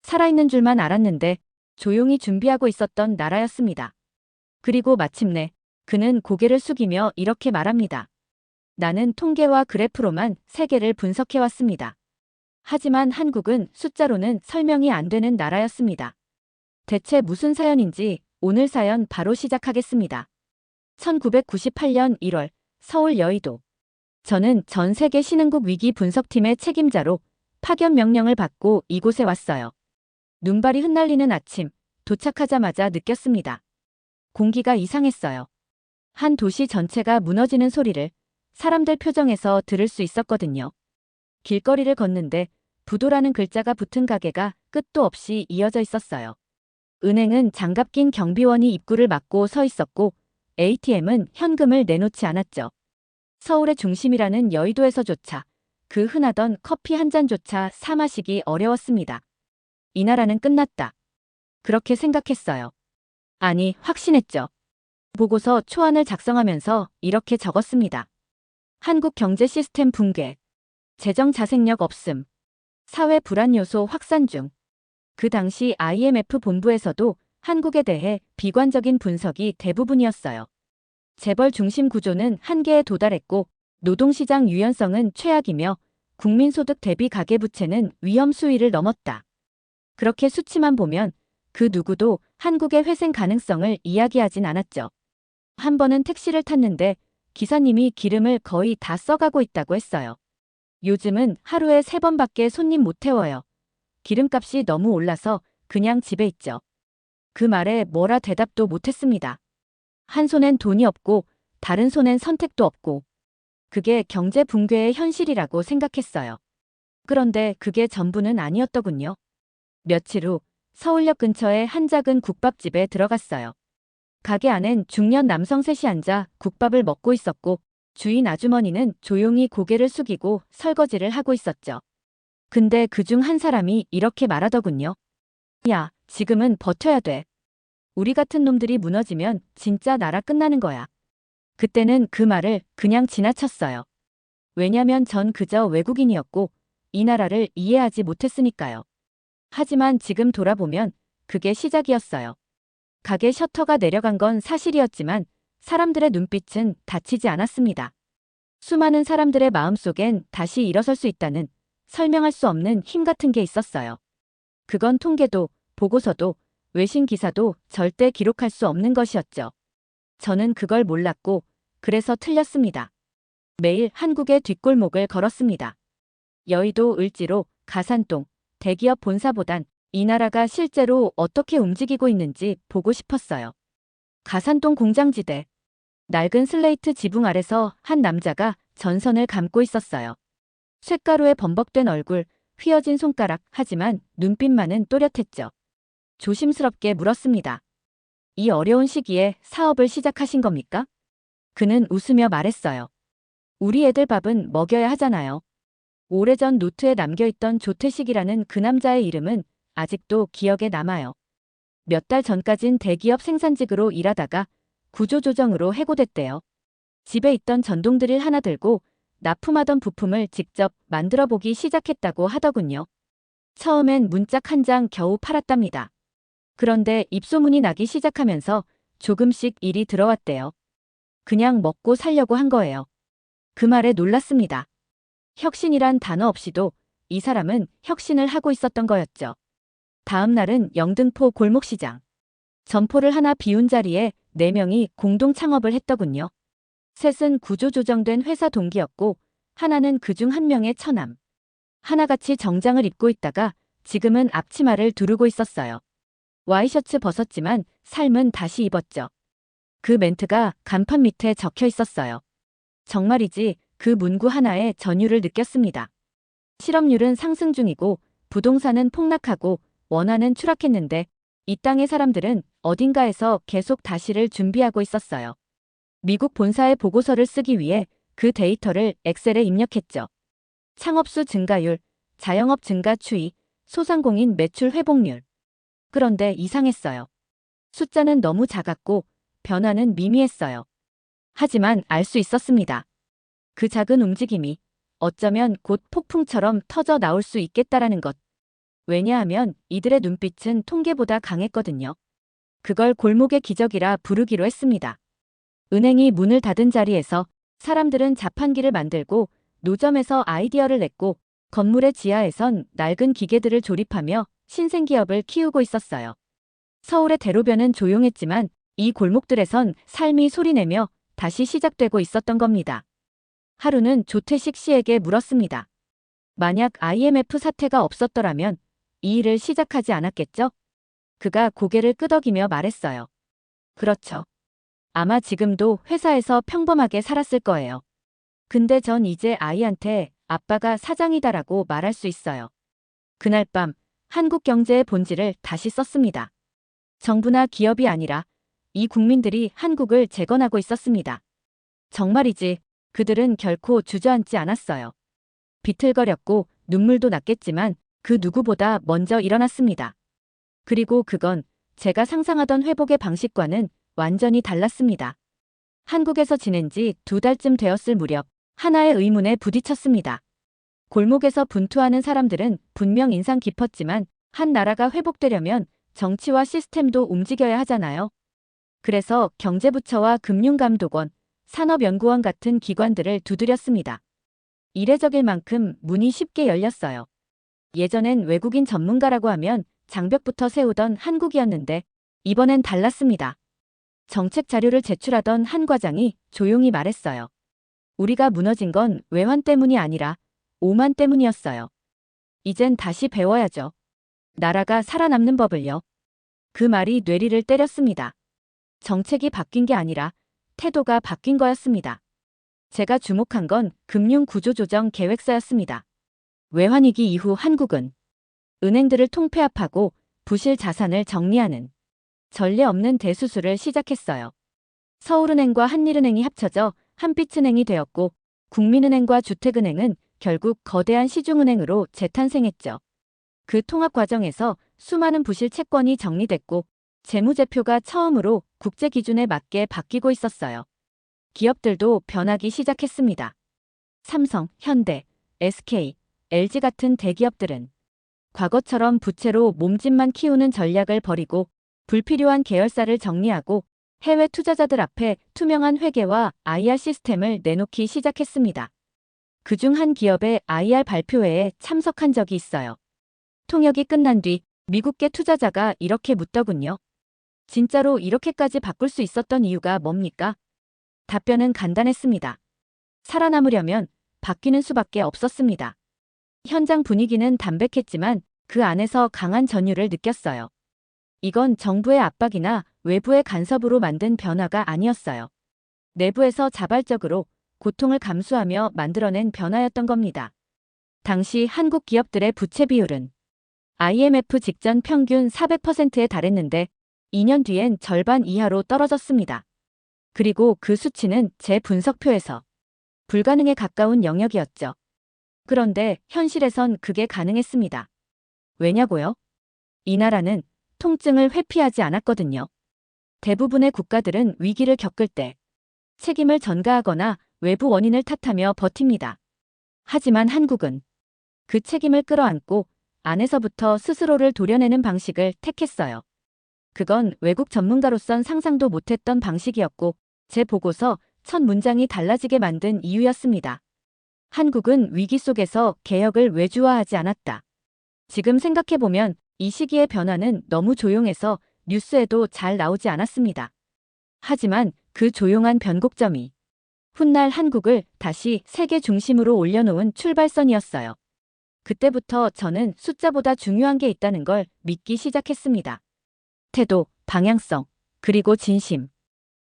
살아있는 줄만 알았는데 조용히 준비하고 있었던 나라였습니다. 그리고 마침내 그는 고개를 숙이며 이렇게 말합니다. 나는 통계와 그래프로만 세계를 분석해왔습니다. 하지만 한국은 숫자로는 설명이 안 되는 나라였습니다. 대체 무슨 사연인지 오늘 사연 바로 시작하겠습니다. 1998년 1월 서울 여의도. 저는 전 세계 신흥국 위기 분석팀의 책임자로 파견 명령을 받고 이곳에 왔어요. 눈발이 흩날리는 아침, 도착하자마자 느꼈습니다. 공기가 이상했어요. 한 도시 전체가 무너지는 소리를 사람들 표정에서 들을 수 있었거든요. 길거리를 걷는데 부도라는 글자가 붙은 가게가 끝도 없이 이어져 있었어요. 은행은 장갑 낀 경비원이 입구를 막고 서 있었고 ATM은 현금을 내놓지 않았죠. 서울의 중심이라는 여의도에서조차 그 흔하던 커피 한 잔조차 사 마시기 어려웠습니다. 이 나라는 끝났다. 그렇게 생각했어요. 아니, 확신했죠. 보고서 초안을 작성하면서 이렇게 적었습니다. 한국 경제 시스템 붕괴, 재정 자생력 없음, 사회 불안 요소 확산 중. 그 당시 IMF 본부에서도 한국에 대해 비관적인 분석이 대부분이었어요. 재벌 중심 구조는 한계에 도달했고 노동시장 유연성은 최악이며 국민소득 대비 가계부채는 위험 수위를 넘었다. 그렇게 수치만 보면 그 누구도 한국의 회생 가능성을 이야기하진 않았죠. 한 번은 택시를 탔는데 기사님이 기름을 거의 다 써가고 있다고 했어요. 요즘은 하루에 3번밖에 손님 못 태워요. 기름값이 너무 올라서 그냥 집에 있죠. 그 말에 뭐라 대답도 못했습니다. 한 손엔 돈이 없고 다른 손엔 선택도 없고 그게 경제 붕괴의 현실이라고 생각했어요. 그런데 그게 전부는 아니었더군요. 며칠 후 서울역 근처의 한 작은 국밥집에 들어갔어요. 가게 안엔 중년 남성 셋이 앉아 국밥을 먹고 있었고 주인 아주머니는 조용히 고개를 숙이고 설거지를 하고 있었죠. 근데 그중 한 사람이 이렇게 말하더군요. 야, 지금은 버텨야 돼. 우리 같은 놈들이 무너지면 진짜 나라 끝나는 거야. 그때는 그 말을 그냥 지나쳤어요. 왜냐면 전 그저 외국인이었고 이 나라를 이해하지 못했으니까요. 하지만 지금 돌아보면 그게 시작이었어요. 가게 셔터가 내려간 건 사실이었지만 사람들의 눈빛은 닫히지 않았습니다. 수많은 사람들의 마음속엔 다시 일어설 수 있다는 설명할 수 없는 힘 같은 게 있었어요. 그건 통계도, 보고서도, 외신 기사도 절대 기록할 수 없는 것이었죠. 저는 그걸 몰랐고 그래서 틀렸습니다. 매일 한국의 뒷골목을 걸었습니다. 여의도 을지로, 가산동, 대기업 본사보단 이 나라가 실제로 어떻게 움직이고 있는지 보고 싶었어요. 가산동 공장지대. 낡은 슬레이트 지붕 아래서 한 남자가 전선을 감고 있었어요. 쇳가루에 범벅된 얼굴, 휘어진 손가락, 하지만 눈빛만은 또렷했죠. 조심스럽게 물었습니다. 이 어려운 시기에 사업을 시작하신 겁니까? 그는 웃으며 말했어요. 우리 애들 밥은 먹여야 하잖아요. 오래전 노트에 남겨있던 조태식이라는 그 남자의 이름은 아직도 기억에 남아요. 몇 달 전까진 대기업 생산직으로 일하다가 구조조정으로 해고됐대요. 집에 있던 전동드릴 하나 들고 납품하던 부품을 직접 만들어 보기 시작했다고 하더군요. 처음엔 문짝 한 장 겨우 팔았답니다. 그런데 입소문이 나기 시작하면서 조금씩 일이 들어왔대요. 그냥 먹고 살려고 한 거예요. 그 말에 놀랐습니다. 혁신이란 단어 없이도 이 사람은 혁신을 하고 있었던 거였죠. 다음 날은 영등포 골목시장. 점포를 하나 비운 자리에 4명이 공동 창업을 했더군요. 셋은 구조조정된 회사 동기였고 하나는 그중 한 명의 처남. 하나같이 정장을 입고 있다가 지금은 앞치마를 두르고 있었어요. 와이셔츠 벗었지만 삶은 다시 입었죠. 그 멘트가 간판 밑에 적혀 있었어요. 정말이지 그 문구 하나에 전율을 느꼈습니다. 실업률은 상승 중이고 부동산은 폭락하고 원화는 추락했는데 이 땅의 사람들은 어딘가에서 계속 다시를 준비하고 있었어요. 미국 본사의 보고서를 쓰기 위해 그 데이터를 엑셀에 입력했죠. 창업수 증가율, 자영업 증가 추이, 소상공인 매출 회복률. 그런데 이상했어요. 숫자는 너무 작았고 변화는 미미했어요. 하지만 알 수 있었습니다. 그 작은 움직임이 어쩌면 곧 폭풍처럼 터져 나올 수 있겠다라는 것. 왜냐하면 이들의 눈빛은 통계보다 강했거든요. 그걸 골목의 기적이라 부르기로 했습니다. 은행이 문을 닫은 자리에서 사람들은 자판기를 만들고 노점에서 아이디어를 냈고 건물의 지하에선 낡은 기계들을 조립하며 신생기업을 키우고 있었어요. 서울의 대로변은 조용했지만 이 골목들에선 삶이 소리내며 다시 시작되고 있었던 겁니다. 하루는 조태식 씨에게 물었습니다. 만약 IMF 사태가 없었더라면 이 일을 시작하지 않았겠죠? 그가 고개를 끄덕이며 말했어요. 그렇죠. 아마 지금도 회사에서 평범하게 살았을 거예요. 근데 전 이제 아이한테 아빠가 사장이다라고 말할 수 있어요. 그날 밤 한국 경제의 본질을 다시 썼습니다. 정부나 기업이 아니라 이 국민들이 한국을 재건하고 있었습니다. 정말이지 그들은 결코 주저앉지 않았어요. 비틀거렸고 눈물도 났겠지만 그 누구보다 먼저 일어났습니다. 그리고 그건 제가 상상하던 회복의 방식과는 완전히 달랐습니다. 한국에서 지낸 지 2달쯤 되었을 무렵 하나의 의문에 부딪혔습니다. 골목에서 분투하는 사람들은 분명 인상 깊었지만 한 나라가 회복되려면 정치와 시스템도 움직여야 하잖아요. 그래서 경제부처와 금융감독원, 산업연구원 같은 기관들을 두드렸습니다. 이례적일 만큼 문이 쉽게 열렸어요. 예전엔 외국인 전문가라고 하면 장벽부터 세우던 한국이었는데 이번엔 달랐습니다. 정책 자료를 제출하던 한 과장이 조용히 말했어요. 우리가 무너진 건 외환 때문이 아니라 오만 때문이었어요. 이젠 다시 배워야죠. 나라가 살아남는 법을요. 그 말이 뇌리를 때렸습니다. 정책이 바뀐 게 아니라 태도가 바뀐 거였습니다. 제가 주목한 건 금융구조조정 계획서였습니다. 외환위기 이후 한국은 은행들을 통폐합하고 부실 자산을 정리하는 전례 없는 대수술을 시작했어요. 서울은행과 한일은행이 합쳐져 한빛은행이 되었고 국민은행과 주택은행은 결국 거대한 시중은행으로 재탄생했죠. 그 통합 과정에서 수많은 부실 채권이 정리됐고 재무제표가 처음으로 국제 기준에 맞게 바뀌고 있었어요. 기업들도 변하기 시작했습니다. 삼성, 현대, SK, LG 같은 대기업들은 과거처럼 부채로 몸집만 키우는 전략을 버리고 불필요한 계열사를 정리하고 해외 투자자들 앞에 투명한 회계와 IR 시스템을 내놓기 시작했습니다. 그중 한 기업의 IR 발표회에 참석한 적이 있어요. 통역이 끝난 뒤 미국계 투자자가 이렇게 묻더군요. 진짜로 이렇게까지 바꿀 수 있었던 이유가 뭡니까? 답변은 간단했습니다. 살아남으려면 바뀌는 수밖에 없었습니다. 현장 분위기는 담백했지만 그 안에서 강한 전율을 느꼈어요. 이건 정부의 압박이나 외부의 간섭으로 만든 변화가 아니었어요. 내부에서 자발적으로 고통을 감수하며 만들어낸 변화였던 겁니다. 당시 한국 기업들의 부채 비율은 IMF 직전 평균 400%에 달했는데 2년 뒤엔 절반 이하로 떨어졌습니다. 그리고 그 수치는 제 분석표에서 불가능에 가까운 영역이었죠. 그런데 현실에선 그게 가능했습니다. 왜냐고요? 이 나라는 통증을 회피하지 않았거든요. 대부분의 국가들은 위기를 겪을 때 책임을 전가하거나 외부 원인을 탓하며 버팁니다. 하지만 한국은 그 책임을 끌어안고 안에서부터 스스로를 도려내는 방식을 택했어요. 그건 외국 전문가로선 상상도 못했던 방식이었고 제 보고서 첫 문장이 달라지게 만든 이유였습니다. 한국은 위기 속에서 개혁을 외주화하지 않았다. 지금 생각해보면 이 시기의 변화는 너무 조용해서 뉴스에도 잘 나오지 않았습니다. 하지만 그 조용한 변곡점이 훗날 한국을 다시 세계 중심으로 올려놓은 출발선이었어요. 그때부터 저는 숫자보다 중요한 게 있다는 걸 믿기 시작했습니다. 태도, 방향성, 그리고 진심.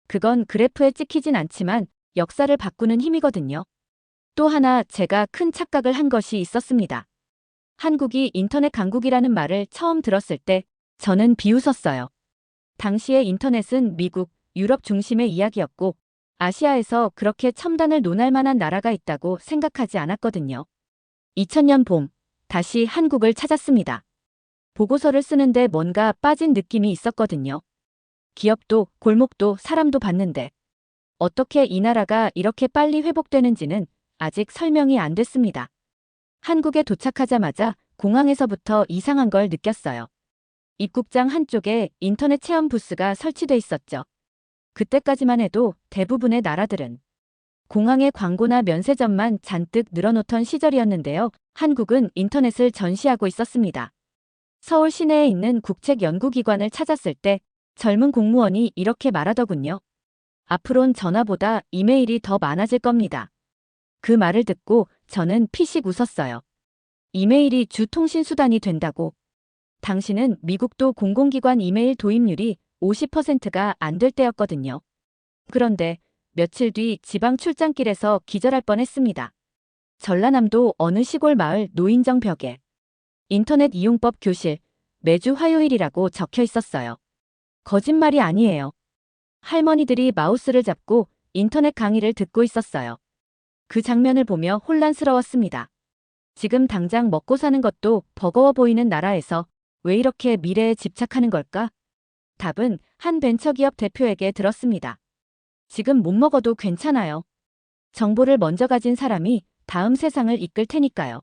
그건 그래프에 찍히진 않지만 역사를 바꾸는 힘이거든요. 또 하나 제가 큰 착각을 한 것이 있었습니다. 한국이 인터넷 강국이라는 말을 처음 들었을 때 저는 비웃었어요. 당시의 인터넷은 미국, 유럽 중심의 이야기였고 아시아에서 그렇게 첨단을 논할 만한 나라가 있다고 생각하지 않았거든요. 2000년 봄, 다시 한국을 찾았습니다. 보고서를 쓰는데 뭔가 빠진 느낌이 있었거든요. 기업도 골목도 사람도 봤는데 어떻게 이 나라가 이렇게 빨리 회복되는지는 아직 설명이 안 됐습니다. 한국에 도착하자마자 공항에서부터 이상한 걸 느꼈어요. 입국장 한쪽에 인터넷 체험 부스가 설치돼 있었죠. 그때까지만 해도 대부분의 나라들은 공항에 광고나 면세점만 잔뜩 늘어놓던 시절이었는데요. 한국은 인터넷을 전시하고 있었습니다. 서울 시내에 있는 국책연구기관을 찾았을 때 젊은 공무원이 이렇게 말하더군요. 앞으론 전화보다 이메일이 더 많아질 겁니다. 그 말을 듣고 저는 피식 웃었어요. 이메일이 주 통신 수단이 된다고. 당시는 미국도 공공기관 이메일 도입률이 50%가 안 될 때였거든요. 그런데 며칠 뒤 지방 출장길에서 기절할 뻔했습니다. 전라남도 어느 시골 마을 노인정 벽에 인터넷 이용법 교실 매주 화요일이라고 적혀 있었어요. 거짓말이 아니에요. 할머니들이 마우스를 잡고 인터넷 강의를 듣고 있었어요. 그 장면을 보며 혼란스러웠습니다. 지금 당장 먹고 사는 것도 버거워 보이는 나라에서 왜 이렇게 미래에 집착하는 걸까? 답은 한 벤처기업 대표에게 들었습니다. 지금 못 먹어도 괜찮아요. 정보를 먼저 가진 사람이 다음 세상을 이끌 테니까요.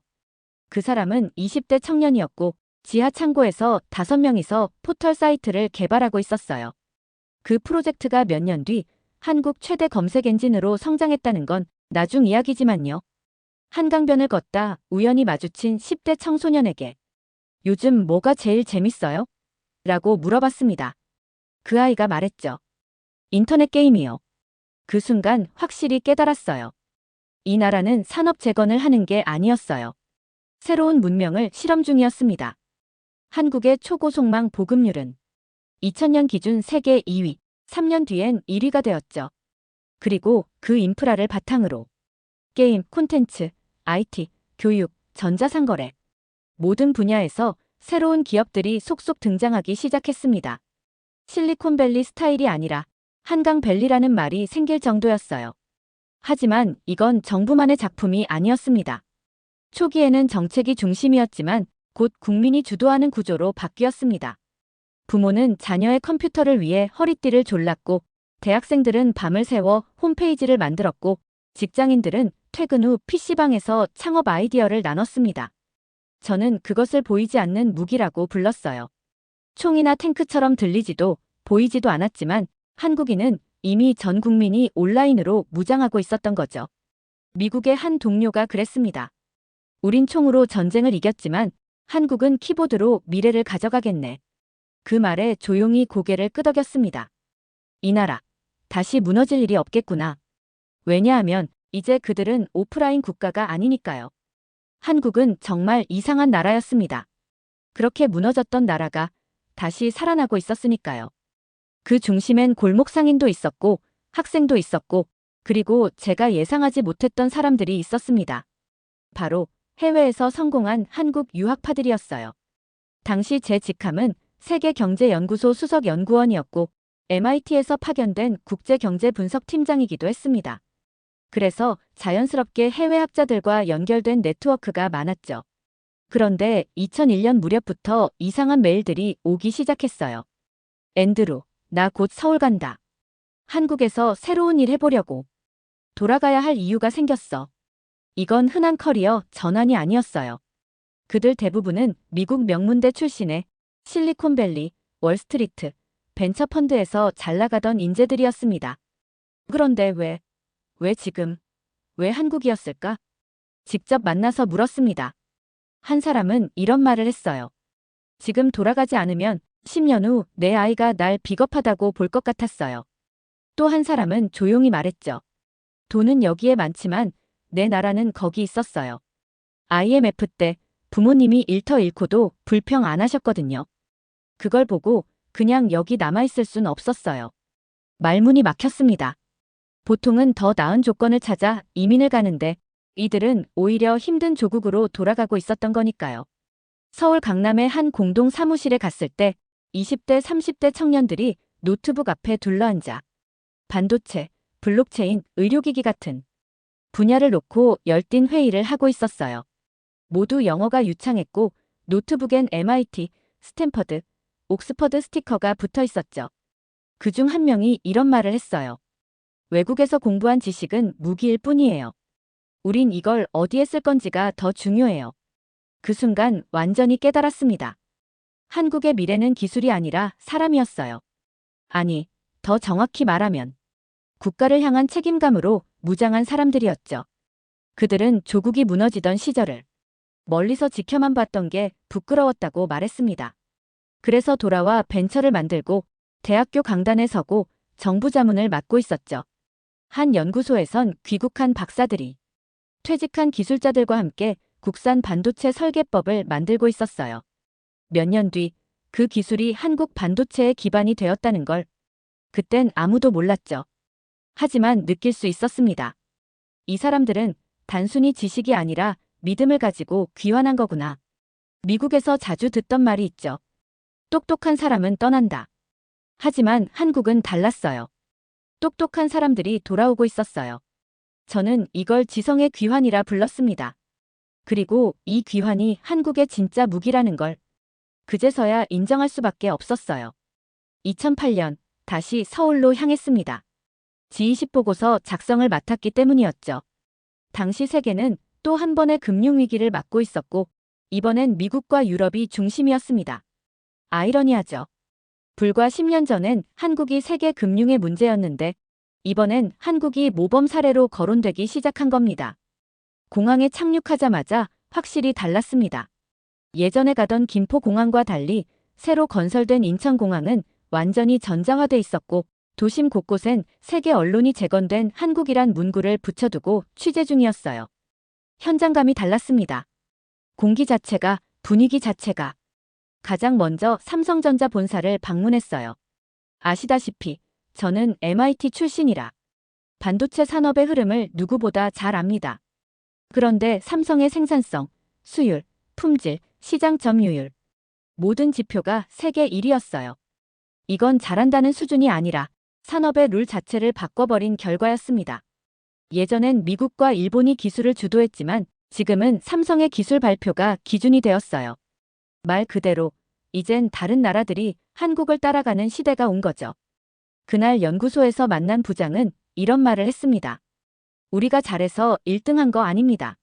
그 사람은 20대 청년이었고 지하 창고에서 5명이서 포털 사이트를 개발하고 있었어요. 그 프로젝트가 몇 년 뒤 한국 최대 검색 엔진으로 성장했다는 건 나중 이야기지만요. 한강변을 걷다 우연히 마주친 10대 청소년에게 요즘 뭐가 제일 재밌어요? 라고 물어봤습니다. 그 아이가 말했죠. 인터넷 게임이요. 그 순간 확실히 깨달았어요. 이 나라는 산업 재건을 하는 게 아니었어요. 새로운 문명을 실험 중이었습니다. 한국의 초고속망 보급률은 2000년 기준 세계 2위, 3년 뒤엔 1위가 되었죠. 그리고 그 인프라를 바탕으로 게임, 콘텐츠, IT, 교육, 전자상거래 모든 분야에서 새로운 기업들이 속속 등장하기 시작했습니다. 실리콘밸리 스타일이 아니라 한강밸리라는 말이 생길 정도였어요. 하지만 이건 정부만의 작품이 아니었습니다. 초기에는 정책이 중심이었지만 곧 국민이 주도하는 구조로 바뀌었습니다. 부모는 자녀의 컴퓨터를 위해 허리띠를 졸랐고, 대학생들은 밤을 새워 홈페이지를 만들었고, 직장인들은 퇴근 후 PC방에서 창업 아이디어를 나눴습니다. 저는 그것을 보이지 않는 무기라고 불렀어요. 총이나 탱크처럼 들리지도 보이지도 않았지만 한국인은 이미 전 국민이 온라인으로 무장하고 있었던 거죠. 미국의 한 동료가 그랬습니다. 우린 총으로 전쟁을 이겼지만 한국은 키보드로 미래를 가져가겠네. 그 말에 조용히 고개를 끄덕였습니다. 이 나라, 다시 무너질 일이 없겠구나. 왜냐하면 이제 그들은 오프라인 국가가 아니니까요. 한국은 정말 이상한 나라였습니다. 그렇게 무너졌던 나라가 다시 살아나고 있었으니까요. 그 중심엔 골목 상인도 있었고, 학생도 있었고, 그리고 제가 예상하지 못했던 사람들이 있었습니다. 바로 해외에서 성공한 한국 유학파들이었어요. 당시 제 직함은 세계경제연구소 수석연구원이었고, MIT에서 파견된 국제경제분석팀장이기도 했습니다. 그래서 자연스럽게 해외 학자들과 연결된 네트워크가 많았죠. 그런데 2001년 무렵부터 이상한 메일들이 오기 시작했어요. 앤드루, 나 곧 서울 간다. 한국에서 새로운 일 해보려고. 돌아가야 할 이유가 생겼어. 이건 흔한 커리어 전환이 아니었어요. 그들 대부분은 미국 명문대 출신의 실리콘밸리, 월스트리트, 벤처펀드에서 잘 나가던 인재들이었습니다. 그런데 왜 지금, 왜 한국이었을까? 직접 만나서 물었습니다. 한 사람은 이런 말을 했어요. 지금 돌아가지 않으면 10년 후 내 아이가 날 비겁하다고 볼 것 같았어요. 또 한 사람은 조용히 말했죠. 돈은 여기에 많지만 내 나라는 거기 있었어요. IMF 때 부모님이 일터 잃고도 불평 안 하셨거든요. 그걸 보고 그냥 여기 남아있을 순 없었어요. 말문이 막혔습니다. 보통은 더 나은 조건을 찾아 이민을 가는데 이들은 오히려 힘든 조국으로 돌아가고 있었던 거니까요. 서울 강남의 한 공동 사무실에 갔을 때 20대, 30대 청년들이 노트북 앞에 둘러앉아 반도체, 블록체인, 의료기기 같은 분야를 놓고 열띤 회의를 하고 있었어요. 모두 영어가 유창했고 노트북엔 MIT, 스탠퍼드, 옥스퍼드 스티커가 붙어 있었죠. 그중 한 명이 이런 말을 했어요. 외국에서 공부한 지식은 무기일 뿐이에요. 우린 이걸 어디에 쓸 건지가 더 중요해요. 그 순간 완전히 깨달았습니다. 한국의 미래는 기술이 아니라 사람이었어요. 아니, 더 정확히 말하면 국가를 향한 책임감으로 무장한 사람들이었죠. 그들은 조국이 무너지던 시절을 멀리서 지켜만 봤던 게 부끄러웠다고 말했습니다. 그래서 돌아와 벤처를 만들고 대학교 강단에 서고 정부 자문을 맡고 있었죠. 한 연구소에선 귀국한 박사들이 퇴직한 기술자들과 함께 국산 반도체 설계법을 만들고 있었어요. 몇 년 뒤 그 기술이 한국 반도체의 기반이 되었다는 걸 그땐 아무도 몰랐죠. 하지만 느낄 수 있었습니다. 이 사람들은 단순히 지식이 아니라 믿음을 가지고 귀환한 거구나. 미국에서 자주 듣던 말이 있죠. 똑똑한 사람은 떠난다. 하지만 한국은 달랐어요. 똑똑한 사람들이 돌아오고 있었어요. 저는 이걸 지성의 귀환이라 불렀습니다. 그리고 이 귀환이 한국의 진짜 무기라는 걸 그제서야 인정할 수밖에 없었어요. 2008년 다시 서울로 향했습니다. G20 보고서 작성을 맡았기 때문이었죠. 당시 세계는 또 한 번의 금융위기를 맞고 있었고 이번엔 미국과 유럽이 중심이었습니다. 아이러니하죠. 불과 10년 전엔 한국이 세계 금융의 문제였는데 이번엔 한국이 모범 사례로 거론되기 시작한 겁니다. 공항에 착륙하자마자 확실히 달랐습니다. 예전에 가던 김포공항과 달리 새로 건설된 인천공항은 완전히 전자화돼 있었고 도심 곳곳엔 세계 언론이 재건된 한국이란 문구를 붙여두고 취재 중이었어요. 현장감이 달랐습니다. 공기 자체가, 분위기 자체가. 가장 먼저 삼성전자 본사를 방문했어요. 아시다시피 저는 MIT 출신이라 반도체 산업의 흐름을 누구보다 잘 압니다. 그런데 삼성의 생산성, 수율, 품질, 시장 점유율, 모든 지표가 세계 1위였어요. 이건 잘한다는 수준이 아니라 산업의 룰 자체를 바꿔버린 결과였습니다. 예전엔 미국과 일본이 기술을 주도했지만 지금은 삼성의 기술 발표가 기준이 되었어요. 말 그대로 이젠 다른 나라들이 한국을 따라가는 시대가 온 거죠. 그날 연구소에서 만난 부장은 이런 말을 했습니다. 우리가 잘해서 1등한 거 아닙니다.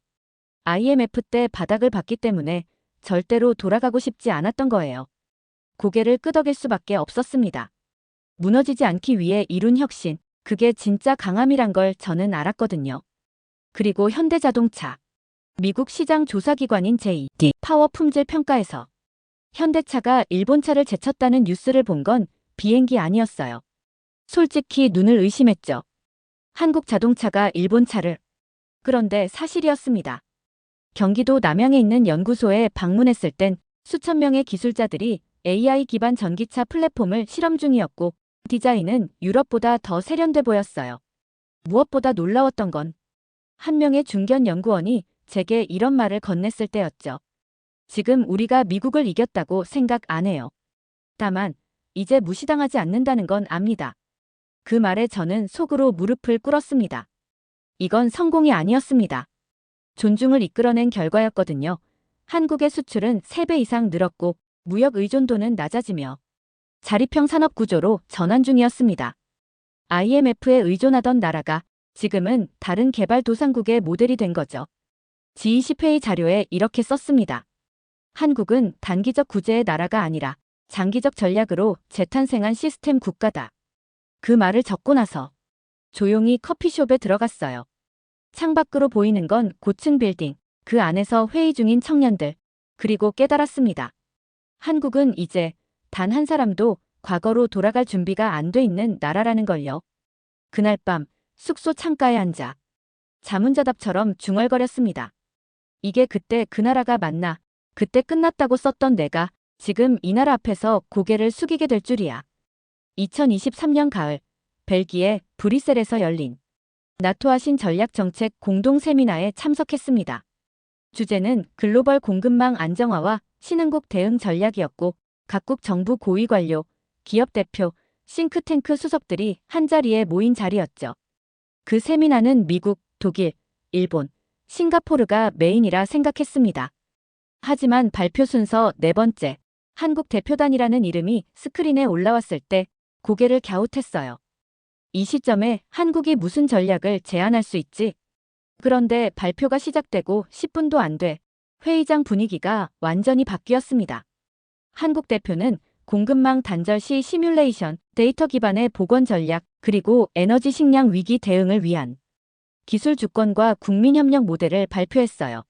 IMF 때 바닥을 봤기 때문에 절대로 돌아가고 싶지 않았던 거예요. 고개를 끄덕일 수밖에 없었습니다. 무너지지 않기 위해 이룬 혁신, 그게 진짜 강함이란 걸 저는 알았거든요. 그리고 현대자동차, 미국 시장 조사기관인 J.D. 파워 품질 평가에서 현대차가 일본차를 제쳤다는 뉴스를 본 건 비행기 아니었어요. 솔직히 눈을 의심했죠. 한국 자동차가 일본차를. 그런데 사실이었습니다. 경기도 남양에 있는 연구소에 방문했을 땐 수천 명의 기술자들이 AI 기반 전기차 플랫폼을 실험 중이었고 디자인은 유럽보다 더 세련돼 보였어요. 무엇보다 놀라웠던 건 한 명의 중견 연구원이 제게 이런 말을 건넸을 때였죠. 지금 우리가 미국을 이겼다고 생각 안 해요. 다만 이제 무시당하지 않는다는 건 압니다. 그 말에 저는 속으로 무릎을 꿇었습니다. 이건 성공이 아니었습니다. 존중을 이끌어낸 결과였거든요. 한국의 수출은 3배 이상 늘었고 무역 의존도는 낮아지며 자립형 산업 구조로 전환 중이었습니다. IMF에 의존하던 나라가 지금은 다른 개발도상국의 모델이 된 거죠. G20회의 자료에 이렇게 썼습니다. 한국은 단기적 구제의 나라가 아니라 장기적 전략으로 재탄생한 시스템 국가다. 그 말을 적고 나서 조용히 커피숍에 들어갔어요. 창밖으로 보이는 건 고층 빌딩, 그 안에서 회의 중인 청년들, 그리고 깨달았습니다. 한국은 이제 단 한 사람도 과거로 돌아갈 준비가 안 돼 있는 나라라는 걸요. 그날 밤 숙소 창가에 앉아 자문자답처럼 중얼거렸습니다. 이게 그때 그 나라가 맞나, 그때 끝났다고 썼던 내가 지금 이 나라 앞에서 고개를 숙이게 될 줄이야. 2023년 가을, 벨기에 브뤼셀에서 열린 나토 아신 전략정책 공동 세미나에 참석했습니다. 주제는 글로벌 공급망 안정화와 신흥국 대응 전략이었고 각국 정부 고위 관료, 기업 대표, 싱크탱크 수석들이 한자리에 모인 자리였죠. 그 세미나는 미국, 독일, 일본, 싱가포르가 메인이라 생각했습니다. 하지만 발표 순서 4번째, 한국 대표단이라는 이름이 스크린에 올라왔을 때 고개를 갸웃했어요. 이 시점에 한국이 무슨 전략을 제안할 수 있지? 그런데 발표가 시작되고 10분도 안 돼 회의장 분위기가 완전히 바뀌었습니다. 한국 대표는 공급망 단절 시 시뮬레이션, 데이터 기반의 복원 전략, 그리고 에너지 식량 위기 대응을 위한 기술 주권과 국민 협력 모델을 발표했어요.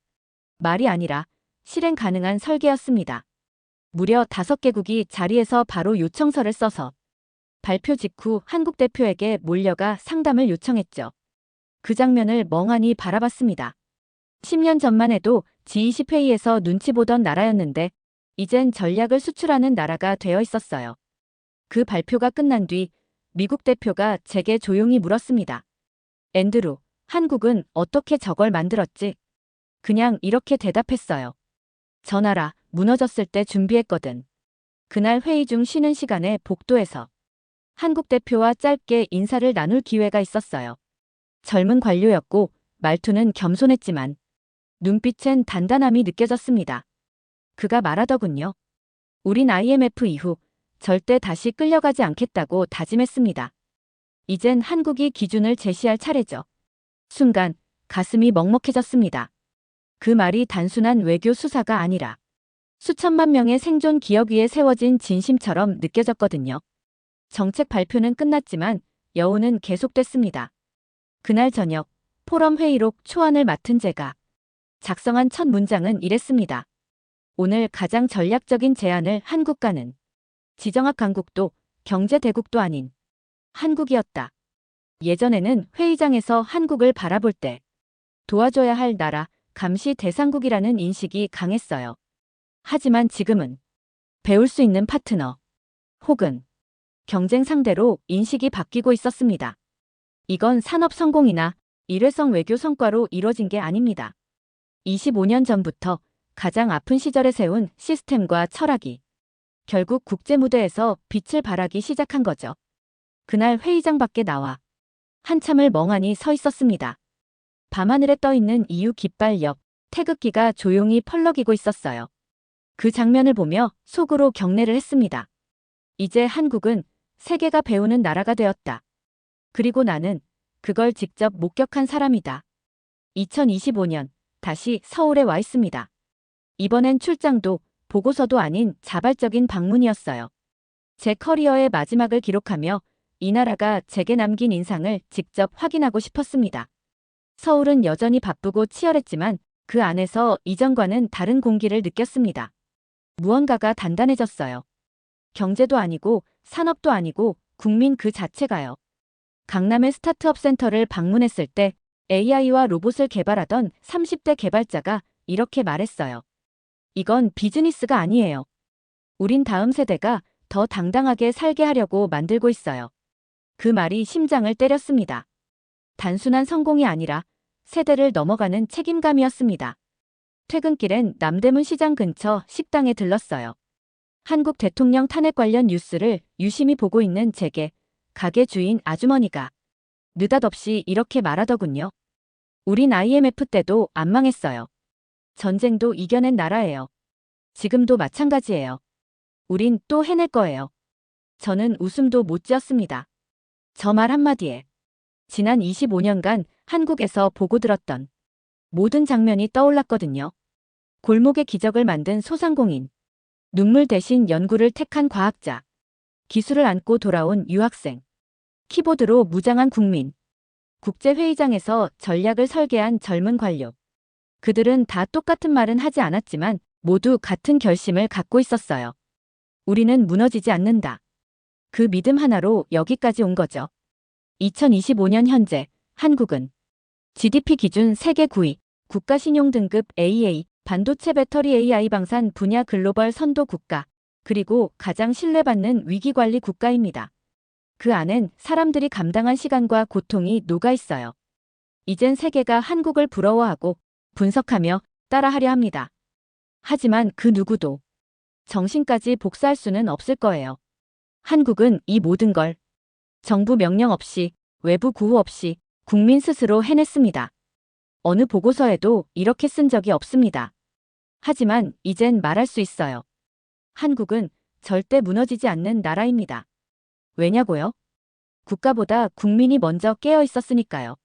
말이 아니라 실행 가능한 설계였습니다. 무려 5개국이 자리에서 바로 요청서를 써서 발표 직후 한국 대표에게 몰려가 상담을 요청했죠. 그 장면을 멍하니 바라봤습니다. 10년 전만 해도 G20 회의에서 눈치 보던 나라였는데 이젠 전략을 수출하는 나라가 되어 있었어요. 그 발표가 끝난 뒤 미국 대표가 제게 조용히 물었습니다. 앤드루, 한국은 어떻게 저걸 만들었지? 그냥 이렇게 대답했어요. 저 나라 무너졌을 때 준비했거든. 그날 회의 중 쉬는 시간에 복도에서 한국 대표와 짧게 인사를 나눌 기회가 있었어요. 젊은 관료였고 말투는 겸손했지만 눈빛엔 단단함이 느껴졌습니다. 그가 말하더군요. 우린 IMF 이후 절대 다시 끌려가지 않겠다고 다짐했습니다. 이젠 한국이 기준을 제시할 차례죠. 순간 가슴이 먹먹해졌습니다. 그 말이 단순한 외교 수사가 아니라 수천만 명의 생존 기억 위에 세워진 진심처럼 느껴졌거든요. 정책 발표는 끝났지만 여운은 계속됐습니다. 그날 저녁 포럼 회의록 초안을 맡은 제가 작성한 첫 문장은 이랬습니다. 오늘 가장 전략적인 제안을 한국과는 지정학 강국도 경제 대국도 아닌 한국이었다. 예전에는 회의장에서 한국을 바라볼 때 도와줘야 할 나라, 감시 대상국이라는 인식이 강했어요. 하지만 지금은 배울 수 있는 파트너 혹은 경쟁 상대로 인식이 바뀌고 있었습니다. 이건 산업 성공이나 일회성 외교 성과로 이뤄진 게 아닙니다. 25년 전부터 가장 아픈 시절에 세운 시스템과 철학이 결국 국제무대에서 빛을 발하기 시작한 거죠. 그날 회의장 밖에 나와 한참을 멍하니 서 있었습니다. 밤하늘에 떠있는 EU 깃발 옆 태극기가 조용히 펄럭이고 있었어요. 그 장면을 보며 속으로 경례를 했습니다. 이제 한국은 세계가 배우는 나라가 되었다. 그리고 나는 그걸 직접 목격한 사람이다. 2025년 다시 서울에 와 있습니다. 이번엔 출장도 보고서도 아닌 자발적인 방문이었어요. 제 커리어의 마지막을 기록하며 이 나라가 제게 남긴 인상을 직접 확인하고 싶었습니다. 서울은 여전히 바쁘고 치열했지만 그 안에서 이전과는 다른 공기를 느꼈습니다. 무언가가 단단해졌어요. 경제도 아니고 산업도 아니고 국민 그 자체가요. 강남의 스타트업 센터를 방문했을 때 AI와 로봇을 개발하던 30대 개발자가 이렇게 말했어요. 이건 비즈니스가 아니에요. 우린 다음 세대가 더 당당하게 살게 하려고 만들고 있어요. 그 말이 심장을 때렸습니다. 단순한 성공이 아니라 세대를 넘어가는 책임감이었습니다. 퇴근길엔 남대문 시장 근처 식당에 들렀어요. 한국 대통령 탄핵 관련 뉴스를 유심히 보고 있는 제게 가게 주인 아주머니가 느닷없이 이렇게 말하더군요. 우린 IMF 때도 안 망했어요. 전쟁도 이겨낸 나라예요. 지금도 마찬가지예요. 우린 또 해낼 거예요. 저는 웃음도 못 지었습니다. 저 말 한마디에 지난 25년간 한국에서 보고 들었던 모든 장면이 떠올랐거든요. 골목의 기적을 만든 소상공인, 눈물 대신 연구를 택한 과학자, 기술을 안고 돌아온 유학생, 키보드로 무장한 국민, 국제회의장에서 전략을 설계한 젊은 관료. 그들은 다 똑같은 말은 하지 않았지만 모두 같은 결심을 갖고 있었어요. 우리는 무너지지 않는다. 그 믿음 하나로 여기까지 온 거죠. 2025년 현재 한국은 GDP 기준 세계 9위, 국가신용 등급 AA, 반도체 배터리 AI 방산 분야 글로벌 선도 국가, 그리고 가장 신뢰받는 위기관리 국가입니다. 그 안엔 사람들이 감당한 시간과 고통이 녹아 있어요. 이젠 세계가 한국을 부러워하고 분석하며 따라하려 합니다. 하지만 그 누구도 정신까지 복사할 수는 없을 거예요. 한국은 이 모든 걸 정부 명령 없이, 외부 구호 없이 국민 스스로 해냈습니다. 어느 보고서에도 이렇게 쓴 적이 없습니다. 하지만 이젠 말할 수 있어요. 한국은 절대 무너지지 않는 나라입니다. 왜냐고요? 국가보다 국민이 먼저 깨어 있었으니까요.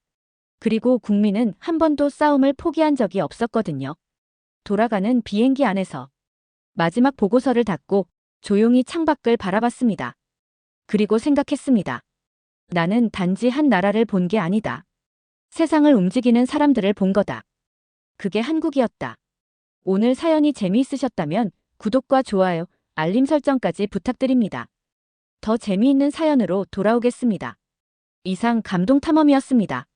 그리고 국민은 한 번도 싸움을 포기한 적이 없었거든요. 돌아가는 비행기 안에서 마지막 보고서를 닫고 조용히 창밖을 바라봤습니다. 그리고 생각했습니다. 나는 단지 한 나라를 본 게 아니다. 세상을 움직이는 사람들을 본 거다. 그게 한국이었다. 오늘 사연이 재미있으셨다면 구독과 좋아요, 알림 설정까지 부탁드립니다. 더 재미있는 사연으로 돌아오겠습니다. 이상 감동탐험이었습니다.